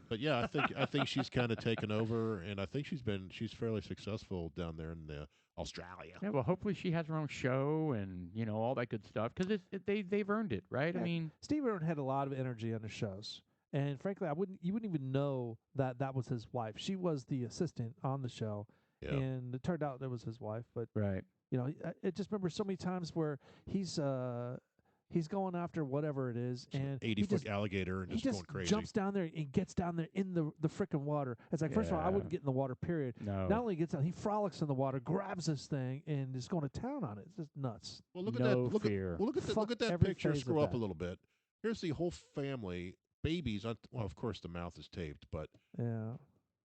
But yeah, I think she's kind of taken over, and I think she's fairly successful down there in Australia.
Yeah, well, hopefully she has her own show and all that good stuff because they've earned it, right?
Yeah.
I mean,
Steve Irwin had a lot of energy on the shows, and frankly, you wouldn't even know that was his wife. She was the assistant on the show,
Yeah.
and it turned out that was his wife. But
right.
I just remember so many times where he's going after whatever it is, and
80-foot alligator and
he
just
just
going crazy.
jumps down there and gets down there in the frickin' water. It's like, first of all, I
Yeah.
wouldn't get in the water, period.
No.
Not only gets out, he frolics in the water, grabs this thing, and is going to town on it. It's just nuts.
Well, look at
No
that. Look
fear.
at, well, look at, the,
Fuck
look at that
every
picture.
phase of
Scroll up a
that.
little bit. Here's the whole family. Babies. Well, of course, the mouth is taped, but
Yeah.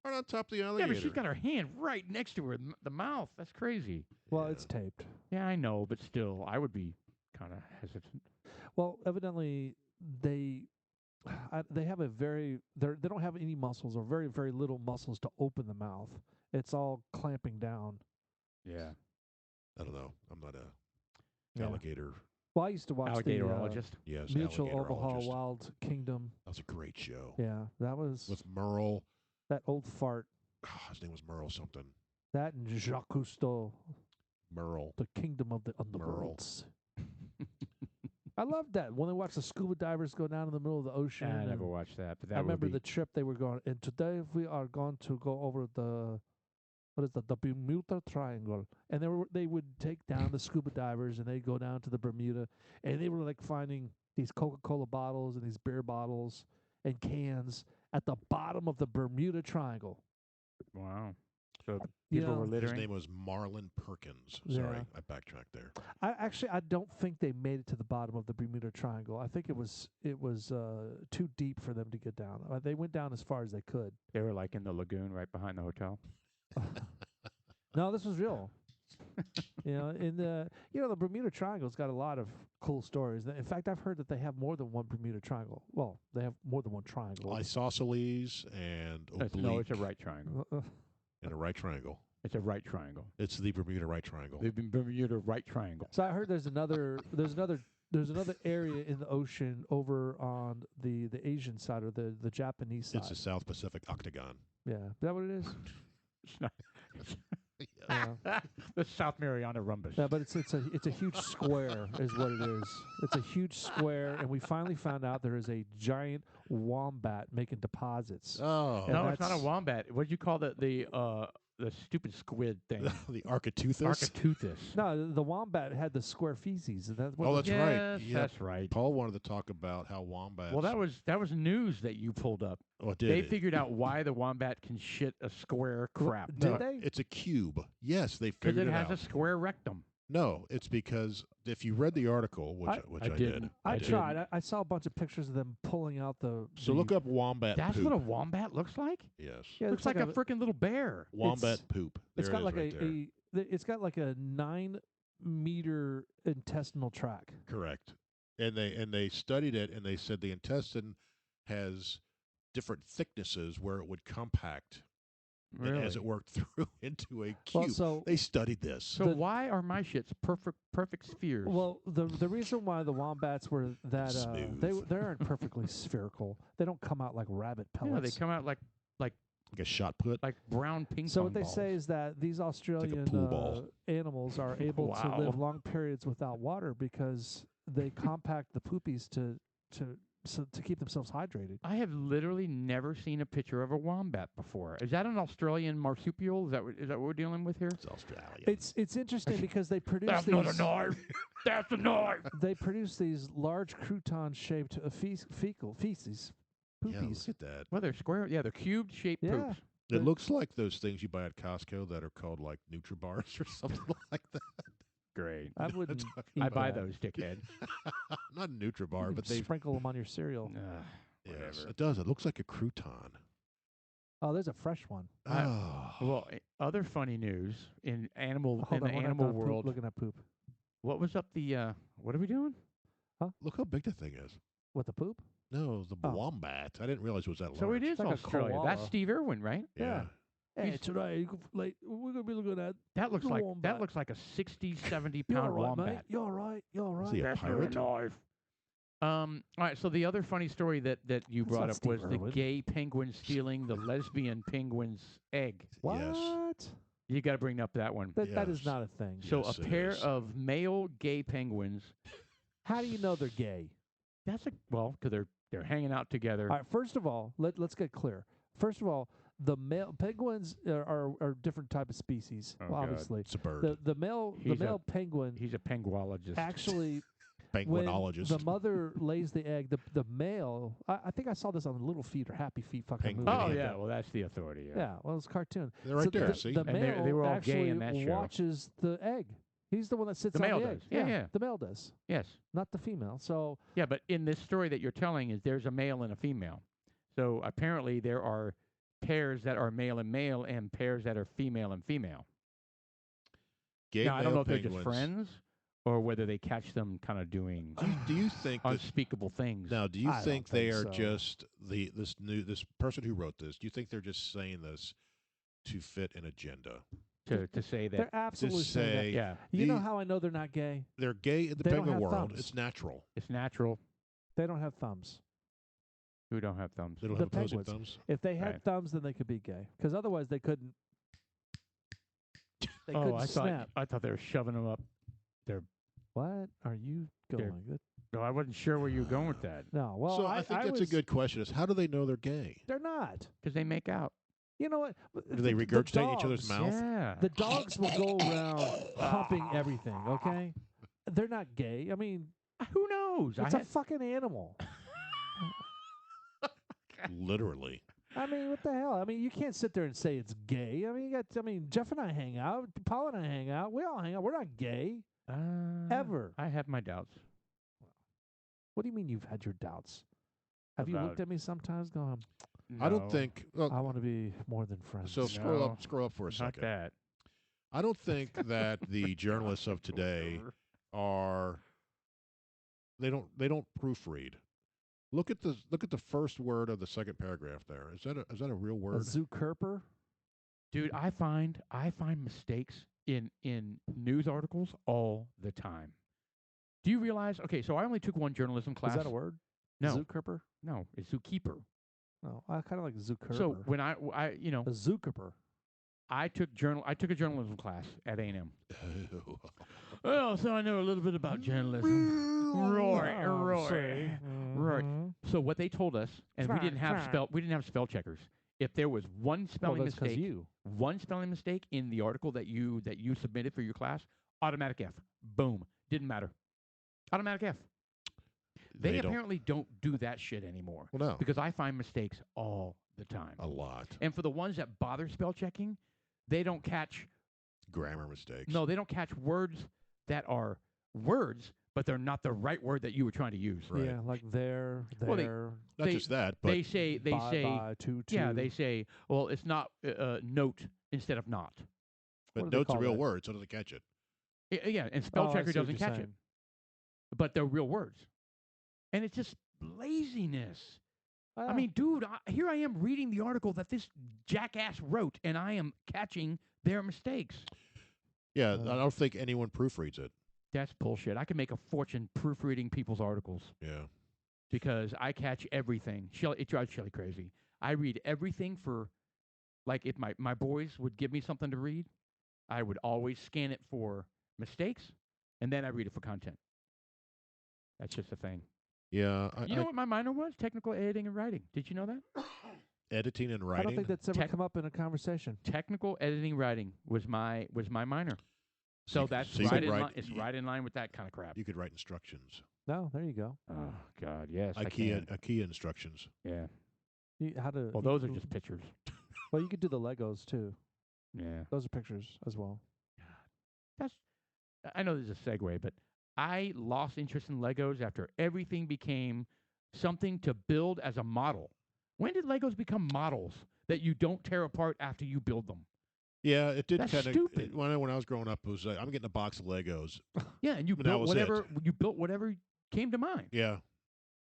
right on top of the
Yeah,
alligator.
but she's got her hand right next to her, the mouth. That's crazy.
Well,
Yeah.
it's taped.
Yeah, I know, but still, I would be kind of hesitant.
Well, evidently they have they don't have any muscles or very very little muscles to open the mouth. It's all clamping down.
Yeah.
I don't know. I'm not a
Yeah.
alligator.
Well, I used to watch
Alligatorologist.
Yes,
the Mutual
alligatorologist.
Overhaul Wild Kingdom.
That was a great show.
Yeah, that was
With Merle.
that old fart.
His name was Merle something.
That and Jacques Cousteau,
Merle.
the Kingdom of the Underworlds. I loved that when they watched the scuba divers go down in the middle of the ocean.
I
and
never watched that, but that
I remember
would be,
the trip they were going. And today we are going to go over the what is the Bermuda Triangle, and they would take down the scuba divers, and they'd go down to the Bermuda, and they were like finding these Coca-Cola bottles and these beer bottles and cans at the bottom of the Bermuda Triangle.
Wow. So
You
people
know,
were
His
littering.
name was Marlon Perkins. Sorry,
Yeah.
I backtracked there.
I don't think they made it to the bottom of the Bermuda Triangle. I think it was too deep for them to get down. They went down as far as they could.
They were like in the lagoon right behind the hotel.
No, this was real. In the the Bermuda Triangle's got a lot of cool stories. In fact, I've heard that they have more than one Bermuda Triangle. Well, they have more than one triangle.
Isosceles and oblique
No, it's a right triangle.
and a right triangle.
It's a right triangle.
It's the Bermuda right triangle.
They've been Bermuda right triangle.
So I heard there's another area in the ocean over on the Asian side or the Japanese side.
It's the South Pacific Octagon.
Yeah, is that what it is?
It's not.
Yeah.
The South Mariana Rumbus.
Yeah, but it's a huge square is what it is. It's a huge square, and we finally found out there is a giant wombat making deposits.
Oh,
And
No, it's not a
that's-
wombat. What did you call the stupid squid thing?
the Architeuthis.
Architeuthis.
No, the wombat had the square feces. That's what
Oh, that's right.
Yes,
Yeah.
that's right.
Paul wanted to talk about how wombats.
Well, that was news that you pulled up.
What did
They
it?
figured out why the wombat can shit a square crap.
Did
No,
they?
It's a cube. Yes, they
Because
figured
it
it
has
out.
a square rectum.
No, it's because if you read the article, which
I
I did.
didn't.
I
I didn't.
tried. I saw a bunch of pictures of them pulling out the.
So
the-
look up wombat
That's
poop.
what a wombat looks like.
Yes.
Yeah, it
Looks like a freaking little bear.
Wombat poop.
It's
There
got
it is
like
right there.
it's got like a 9-meter intestinal tract.
Correct. And they studied it, and they said the intestine has different thicknesses where it would compact
Really?
as it worked through into a cube.
Well, so
They studied this.
So
the-
why are my shits perfect spheres?
well, the reason why the wombats were that
Smooth.
they aren't perfectly spherical. They don't come out like rabbit
yeah,
pellets.
they come out like
like a shot put.
brown ping
So
pong
what they
balls.
say is that these Australian
pool ball.
animals are able to
Wow.
live long periods without water because they compact the poopies to keep themselves hydrated.
I have literally never seen a picture of a wombat before. Is that an Australian marsupial? Is that what we're dealing with here?
It's Australian.
It's interesting because they produce
That's
these.
not a knife. That's a knife.
They produce these large crouton-shaped feces,
yeah,
poopies.
look at that.
Well, they're square. Yeah, they're cubed-shaped
Yeah.
poops.
It looks like those things you buy at Costco that are called like Nutribars or something like that.
Great.
I
You know what I'm
wouldn't.
talking
eat
I buy
that.
those, dickhead.
Not a Nutribar,
You
but
can
they.
sprinkle them on your cereal.
Yes,
whatever.
it does. It looks like a crouton.
Oh, there's a fresh one.
Oh,
Well, other funny news in
Hold on, we're not
animal
done poop,
world.
looking at poop.
What was up the? What are we doing?
look how big the thing is.
What, the poop?
No, the
Oh.
wombat. I didn't realize it was that large.
So it is
like a
Australia. That's
koala.
Steve Irwin, right?
Yeah.
Hey,
He's-
today we're gonna be looking at.
That looks
The
like
wombat.
a 60, 70
You're
pound
all right,
wombat.
mate. You're all right. You're all
Is
right.
he a
That's not
pirate?
knife. All right. So the other funny story that you
That's
brought
not
up was
Steve
the
Irwin.
gay penguin stealing the lesbian penguin's egg.
What?
Yes.
You got to bring up that one.
That is
Yes.
not a thing.
So
Yes,
a
it
pair
is.
of male gay penguins.
How do you know they're gay?
That's because they're hanging out together.
All right. First of all, let's get clear. First of all, the male penguins are different type of species.
Oh, God.
obviously,
It's a bird.
the male
He's a-
penguin
He's a penguologist.
actually when
Penguinologist.
the mother lays the egg, the male. I think I saw this on Little Feet or Happy Feet fucking
Penguin.
movie.
Oh
Yeah.
yeah, well that's the authority. Yeah.
Yeah, well, it's a cartoon.
They're right
So
there.
The,
see?
the
And
male
they were all gay
actually
in that show.
watches the egg. He's the one that sits
The
on
male
the egg.
does. Yeah.
The male does,
Yes.
not the female. So
Yeah, but in this story that you're telling is there's a male and a female. So apparently there are pairs that are male and pairs that are female and female.
Gay
Now I don't
male
know if they're just
penguins.
friends or whether they catch them kind of doing
Do you think that
unspeakable things.
now? Do you
I don't
think they
think
are
so.
just this person who wrote this? Do you think they're just saying this to fit an agenda?
to say
they're
that.
absolutely
Just
saying that.
say
Yeah,
You know
the-
how I know they're not gay?
they're gay in the
They don't
penguin
have
world.
thumbs.
It's natural.
it's natural.
They don't have thumbs.
Who don't have thumbs?
They don't
The
have opposing
penguins.
thumbs.
If they had
Right.
thumbs, then they could be gay. Because otherwise, they couldn't. They
Oh,
couldn't
I
snap.
thought they were shoving them up.
What are you
They're-
going? With?
No, I wasn't sure where you were going with that
No. Well,
so I think that's a
was-
good question. Is how do they know they're gay?
They're not.
because they make out.
You know what?
Do they regurgitate each other's mouth?
Yeah.
The dogs will go around humping everything. Okay, they're not gay. I mean,
Who knows?
it's a fucking animal.
Literally.
I mean, what the hell? I mean, you can't sit there and say it's gay. I mean, Jeff and I hang out. Paul and I hang out. We all hang out. We're not gay. Ever.
I have my doubts.
What do you mean you've had your doubts? Have you looked
About-
at me sometimes going,
I don't
No,
think.
I
Well,
want to be more than friends?
so scroll
No.
up. Scroll up for a
not
second.
that.
I don't think that the journalists of today are. They don't proofread. Look at the first word of the second paragraph there. Is that a real
A
word?
Zookerper?
Dude, I find mistakes in news articles all the time. Do you realize? Okay, so I only took one journalism class.
Is that a word?
No,
Zookerper?
no, it's zookeeper.
No, I kind of like Zookerper.
So when I
a Zookerper.
I took a journalism class at A&M. Oh, so I know a little bit about journalism. Roy. So what they told us, and we didn't have spell checkers. If there was one spelling
Well, that's 'cause
mistake,
you.
one spelling mistake in the article that you submitted for your class, automatic F. Boom. Didn't matter. Automatic F. They
don't-
apparently don't do that shit anymore
Well, no,
because I find mistakes all the time.
a lot.
And for the ones that bother spell checking, they don't catch
Grammar mistakes.
no, they don't catch words that are words, but they're not the right word that you were trying to use.
Right.
Yeah, like there,
Well,
not
they-
just that, but
They say
bye, to,
yeah, they say, well, it's not note instead of not.
what do
but
they
note's a
call
real
that?
word, so doesn't catch it.
Yeah, and spell
Oh, I
checker
see what
doesn't
you're
catch it,
saying.
but they're real words, and it's just laziness. I
Ah,
mean, dude, here I am reading the article that this jackass wrote, and I am catching their mistakes.
Yeah,
Uh.
I don't think anyone proofreads it.
That's bullshit. I can make a fortune proofreading people's articles
Yeah.
because I catch everything. It drives Shelly crazy. I read everything for, like, if my boys would give me something to read, I would always scan it for mistakes, and then I read it for content. That's just a thing.
Yeah.
You know what my minor was? Technical editing and writing. Did you know that?
Editing and
I
writing.
don't think that's ever
Tech-
come up in a conversation.
Technical editing writing was my minor. So
you-
that's
so you
right
could
in
write-
line. It's right in line with that kind of crap.
You could write instructions.
No, there you go.
Oh God, yes, I
IKEA
can.
IKEA instructions.
Yeah.
How to?
Well, those are just pictures.
Well, you could do the Legos too.
Yeah.
Those are pictures as well.
That's. I know this is a segue, but I lost interest in Legos after everything became something to build as a model. When did Legos become models that you don't tear apart after you build them?
Yeah, it did
That's
kind of.
stupid.
When I was growing up, it was like, I'm getting a box of Legos.
Yeah, and you
But that
built
was
whatever you built whatever came to mind.
Yeah,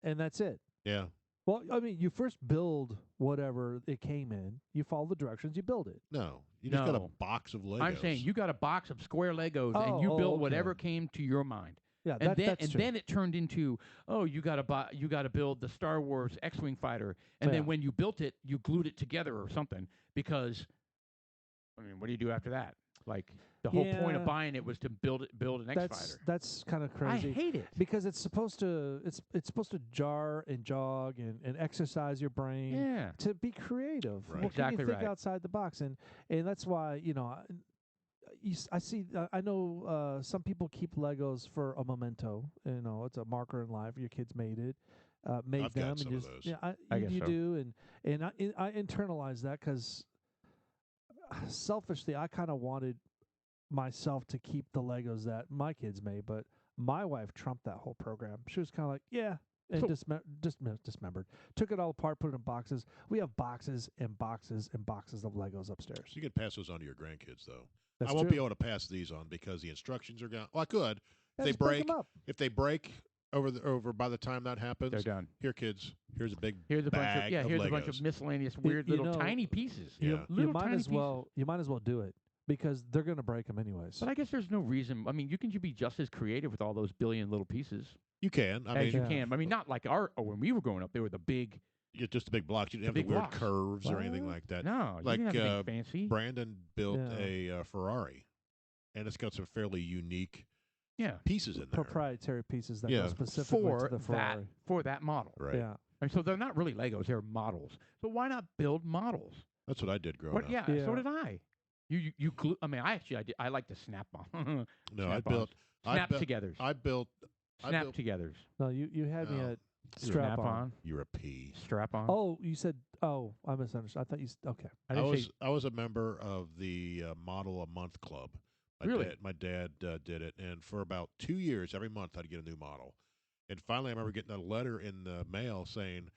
And that's it.
yeah.
Well, I mean, you first build whatever it came in. You follow the directions. You build it.
No, you just got a
No.
box of Legos.
I'm saying you got a box of square Legos and
Oh,
you
oh,
built
okay.
whatever came to your mind.
Yeah,
And
that's true.
then it turned into, oh, you got to build the Star Wars X-wing fighter, and
Yeah.
then when you built it, you glued it together or something. Because, I mean, what do you do after that? Like the whole point of
Yeah.
buying it was to build an X-fighter.
That's kind of
I
crazy.
hate it.
Because it's supposed to supposed to jar and jog and exercise your brain
Yeah.
to be creative.
Right.
What can
Exactly
you think
right.
outside the box? And that's why I know some people keep Legos for a memento. It's a marker in life. Your kids made it, made
I've
them,
got
and
some of
just
those.
yeah,
I guess
you
so.
do, and I internalize that because selfishly I kind of wanted myself to keep the Legos that my kids made, but my wife trumped that whole program. She was kind of like, yeah, and
So-
dismembered. Took it all apart, put it in boxes. We have boxes and boxes and boxes of Legos upstairs.
You could pass those on to your grandkids, though.
That's
I won't
true.
be able to pass these on because the instructions are gone. Well, I could.
Yeah,
If they
just break
break,
'em up.
if they break over by the time that happens,
They're done.
here, kids. Here's a big
Here's a bunch
bag
of here's a bunch
Legos.
of miscellaneous weird
you
little
know,
tiny pieces.
Yeah.
You
Little
might
tiny
as
pieces.
well do it because they're going to break them anyways.
But I guess there's no reason. I mean, you can be just as creative with all those billion little pieces
You can. I
as
mean,
you
Yeah.
can. I mean, not like when we were growing up, they were the big.
you just a big block. You didn't have
big
the weird
blocks.
curves or anything
What?
like that.
No,
Like,
you didn't have anything fancy.
Brandon built
Yeah.
a Ferrari, and it's got some fairly unique
Yeah,
pieces in there.
Proprietary pieces that
Yeah.
go specifically
for
to the Ferrari.
that model.
Right.
Yeah.
And so they're not really Legos; they're models. So why not build models?
That's what I did growing
What?
up.
Yeah,
Yeah.
so did I. You glue. I mean, I did. I like the snap on.
No, I
Snap-ons.
built. I
Snap
built.
togethers.
I built. I
Snap
built.
togethers.
No, you had me
Oh.
at
You're
strap
snap
on.
You're a P.
Strap on.
Oh, you said. Oh, I misunderstood. I thought you. Okay.
I
I
didn't
was
say
I was a member of the Model a Month Club.
Really?
My dad did it, and for about 2 years, every month I'd get a new model. And finally, I remember getting a letter in the mail saying,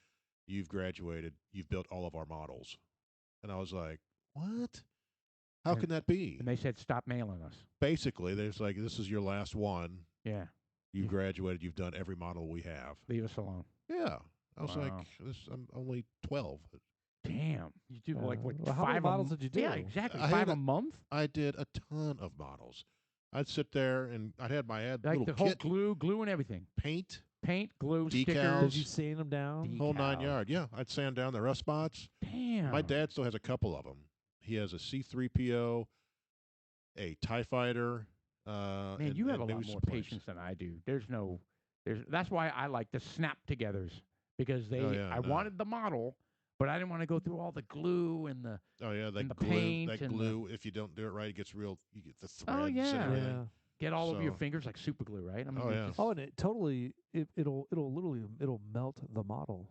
"You've graduated. You've built all of our models." And I was like, "What? How
And-
can that be?"
and they said stop mailing us.
Basically, there's like, "This is your last one.
Yeah,
You've
Yeah.
graduated. You've done every model we have."
leave us alone.
Yeah, I was like,
Wow.
I'm only 12."
Damn, you do like what?
Well, how many
5
models did you do?
Yeah, exactly.
I
5
had
a
a-
month.
I did a ton of models. I'd sit there and I had
Like
little
the whole
kit
glue and everything.
paint,
Paint, glue,
Decals.
stickers.
Did you sand them down?
whole 9
Decals.
yard. Yeah, I'd sand down the rust spots.
Damn.
My dad still has a couple of them. He has a C-3PO, a TIE Fighter.
Man,
and,
you have a
and
lot
new
more
planes.
patience than I do. That's why I like the snap-togethers because
Oh, yeah,
I
no.
wanted the model, but I didn't want to go through all the glue and the.
Oh yeah,
and
that
the
glue.
paint
That
and the-
glue. If you don't do it right, it gets real. You get the threads
Oh,
and
yeah.
everything.
Yeah.
Get all over your
So-
fingers like super glue, right? I mean,
Oh,
you
yeah.
just-
Oh, and it'll literally melt the model.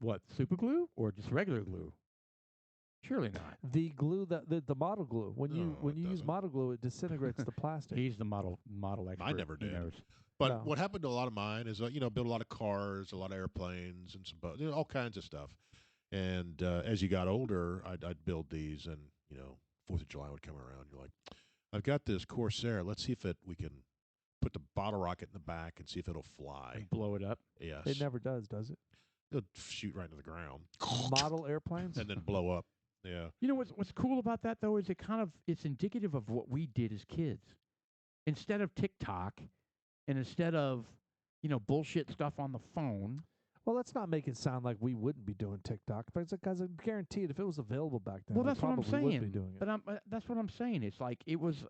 What? Super glue or just regular glue? Surely not.
The glue the model glue. When
No,
you
it
use
doesn't.
model glue, it disintegrates the plastic.
He's the model expert.
never
He
did.
knows.
But
No.
what happened to a lot of mine is, build a lot of cars, a lot of airplanes, and some all kinds of stuff. And as you got older, I'd build these, and 4th of July would come around. You're like, I've got this Corsair. Let's see if we can put the bottle rocket in the back and see if it'll fly.
And blow it up.
Yes,
It never does it?
it'll shoot right into the ground
Model airplanes.
and then blow up. Yeah,
You know what's cool about that though is it's indicative of what we did as kids. Instead of TikTok, and instead of bullshit stuff on the phone.
Well, let's not make it sound like we wouldn't be doing TikTok, because I guarantee it, if it was available back then,
Well,
we
that's what I'm
probably would be
saying.
doing it.
But that's what I'm saying. It's like it was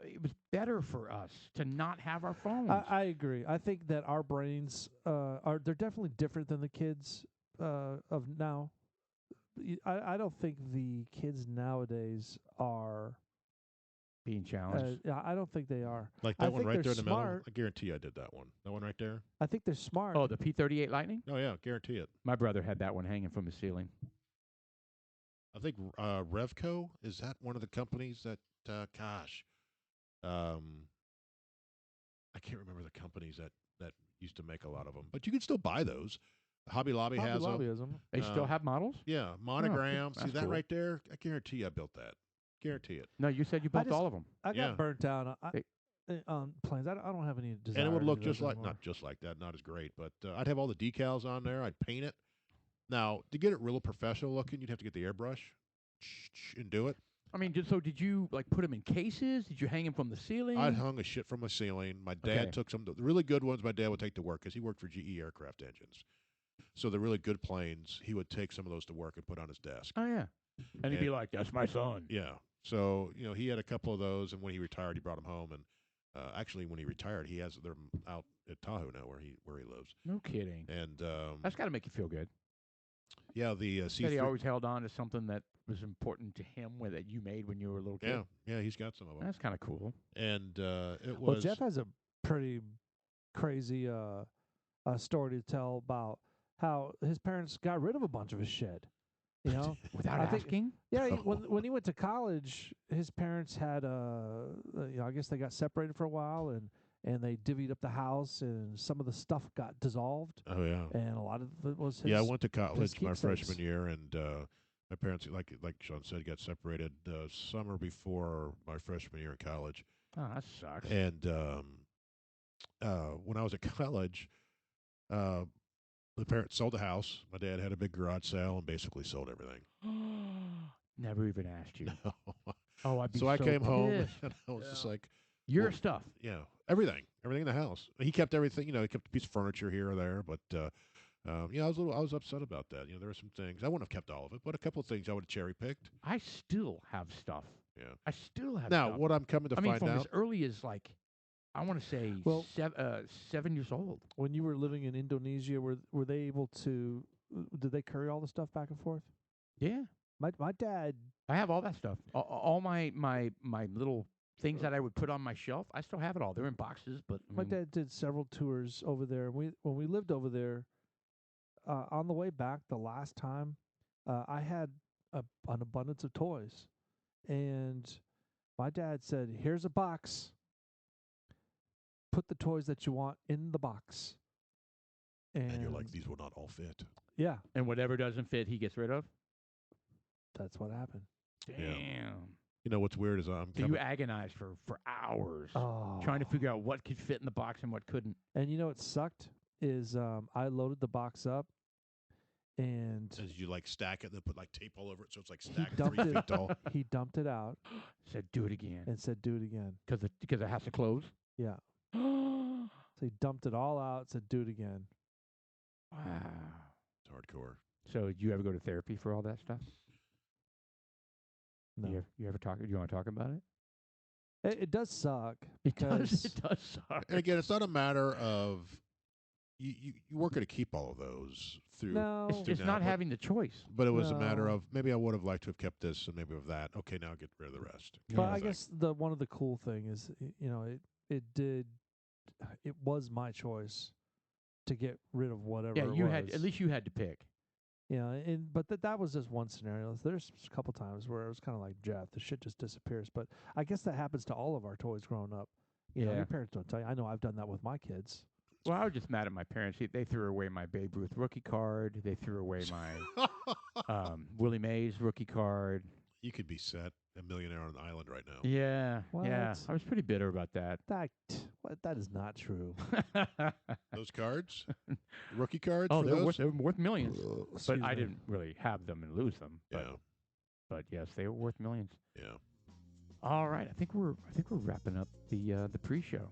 better for us to not have our phones.
I agree. I think that our brains they're definitely different than the kids of now. I don't think the kids nowadays are.
Being challenged.
I don't think they are.
like
I
that one
think
right
they're
there in the middle.
smart.
I guarantee I did that one. That one right there.
I think they're smart.
Oh, the P-38 Lightning.
Oh yeah, guarantee it.
My brother had that one hanging from the ceiling.
I think Revco, is that one of the companies that? I can't remember the companies that used to make a lot of them, but you can still buy those. Hobby Lobby has them.
Lobbyism.
They still have models?
Yeah, monogram. See
that's
that
cool.
right there? I guarantee I built that. Guarantee it.
No, you said you built
just-
all of them.
I got
Yeah.
burnt down
Hey.
on planes. I don't have any desire.
And it would
to
look
do those
just like,
anymore.
not just like that, not as great, but I'd have all the decals on there. I'd paint it. Now, to get it real professional looking, you'd have to get the airbrush and do it.
I mean, did you like put them in cases? Did you hang them from the ceiling?
I'd hung a shit from the ceiling. My dad
Okay.
took some the really good ones. My dad would take to work because he worked for GE aircraft engines. So the really good planes, he would take some of those to work and put on his desk.
Oh yeah. And he'd be
And-
like, "That's my son."
Yeah. So he had a couple of those, and when he retired, he brought them home. And actually, when he retired, he has them out at Tahoe now, where he lives.
No kidding.
And
That's got to make you feel good.
yeah, the
That he
C3.
always held on to something that was important to him, that you made when you were a little kid.
Yeah, he's got some of them.
That's kind of cool.
And it
Well,
was
Jeff has a pretty crazy story to tell about how his parents got rid of a bunch of his shit. You know,
Without
I think-
asking.
yeah. When he went to college, his parents had I guess they got separated for a while, and they divvied up the house, and some of the stuff got dissolved,
oh yeah.
and a lot of it was his.
Yeah, I went to college my
keepsakes.
freshman year, and my parents, like Sean said, got separated summer before my freshman year in college.
Oh, that sucks.
And when I was at college, the parents sold the house. My dad had a big garage sale and basically sold everything.
Never even asked you. Oh, I'd be
So I came home
pissed.
and I was just like,
Your
well,
stuff.
yeah, everything in the house. He kept everything. He kept a piece of furniture here or there, but. I was upset about that. There were some things I wouldn't have kept all of it, but a couple of things I would have cherry picked.
I still have stuff.
Yeah.
I still have
Now,
stuff.
what I'm coming to
I mean,
find
from
out,
as early as like, I want to say
Well-
7 years old.
When you were living in Indonesia, were they able to? Did they carry all the stuff back and forth?
Yeah.
My dad.
I have all that stuff. All my little things that I would put on my shelf. I still have it all. They're in boxes, but I
My
mean,
dad did several tours over there. When we lived over there, on the way back the last time, I had an abundance of toys, and my dad said, "Here's a box. Put the toys that you want in the box."
And you're like, these will not all fit.
Yeah,
and whatever doesn't fit, he gets rid of.
that's what happened.
Damn.
You know what's weird is I'm
So
coming.
you agonized for hours
Oh,
trying to figure out what could fit in the box and what couldn't.
And you know what sucked is I loaded the box up, and
As you like stack it, and then put like tape all over it, so it's like
he
stacked
dumped
3
it.
feet tall.
He dumped it out
Said, do it again
and said, "Do it again."
because it has to close.
Yeah.
Wow.
So he dumped it all out. Said, "Do it again."
It's hardcore.
So did you ever go to therapy for all that stuff?
No,
You ever talk? Do you want to talk about it?
it does suck
It does.
because
It does suck.
And again, it's not a matter of you weren't going to keep all of those through.
no,
through
It's
now,
not
but-
having the choice.
But it was a matter
No.
of maybe I would have liked to have kept this and maybe of that. Okay, now get rid of the rest.
but
kind of
I
thing.
guess the one of the cool thing is it was my choice to get rid of whatever.
Yeah,
it
you
was.
had at least you had to pick.
Yeah, and but that was just one scenario. There's a couple times where it was kind of like, Jeff, the shit just disappears. But I guess that happens to all of our toys growing up. You know,
Yeah.
your parents don't tell you. I know I've done that with my kids.
Well, I was just mad at my parents. They threw away my Babe Ruth rookie card. They threw away my Willie Mays rookie card.
You could be set a millionaire on an island right now.
Yeah, yeah.
What?
I was pretty bitter about that.
That is not true.
Those cards, rookie cards.
Oh,
for
they're
those?
worth millions. But
Excuse
I
me.
didn't really have them and lose them.
Yeah,
But yes, they were worth millions.
yeah.
All right, I think we're wrapping up the pre-show.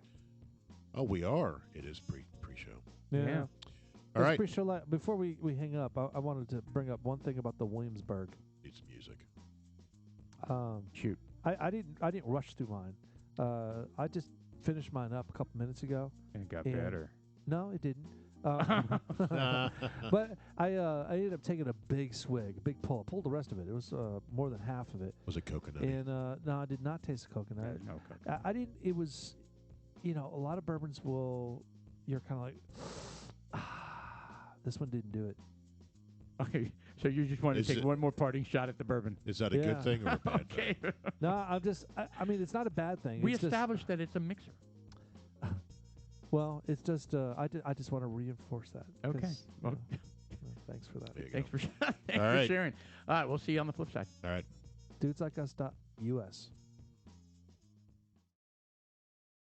Oh, we are. It is pre-show.
Yeah.
Yeah.
All
Let's
right.
pre-show before we hang up, I wanted to bring up one thing about the Williamsburg.
Need some music.
Shoot.
I didn't rush through mine. I just finished mine up a couple minutes ago.
And it got
Yeah.
better.
No, it didn't. But I ended up taking a big swig, a big pull. I pulled the rest of it. It was more than half of it.
Was it coconut?
And no, I did not taste the coconut.
There's no coconut.
I didn't. It was, a lot of bourbons you're kind of like, this one didn't do it.
Okay, so you just wanted
Is
to take
it-
one more parting shot at the bourbon.
Is that a
Yeah.
good thing or a bad
Okay.
thing?
No, I'm just. I mean, it's not a bad thing.
We
It's just-
established that it's a mixer.
well, it's just. I just want to reinforce that.
Okay.
'cause,
Well,
thanks for that.
There you
Thanks
go.
for thanks
All
for
right.
sharing. All right, we'll see you on the flip side.
All right.
Dudeslikeus.us.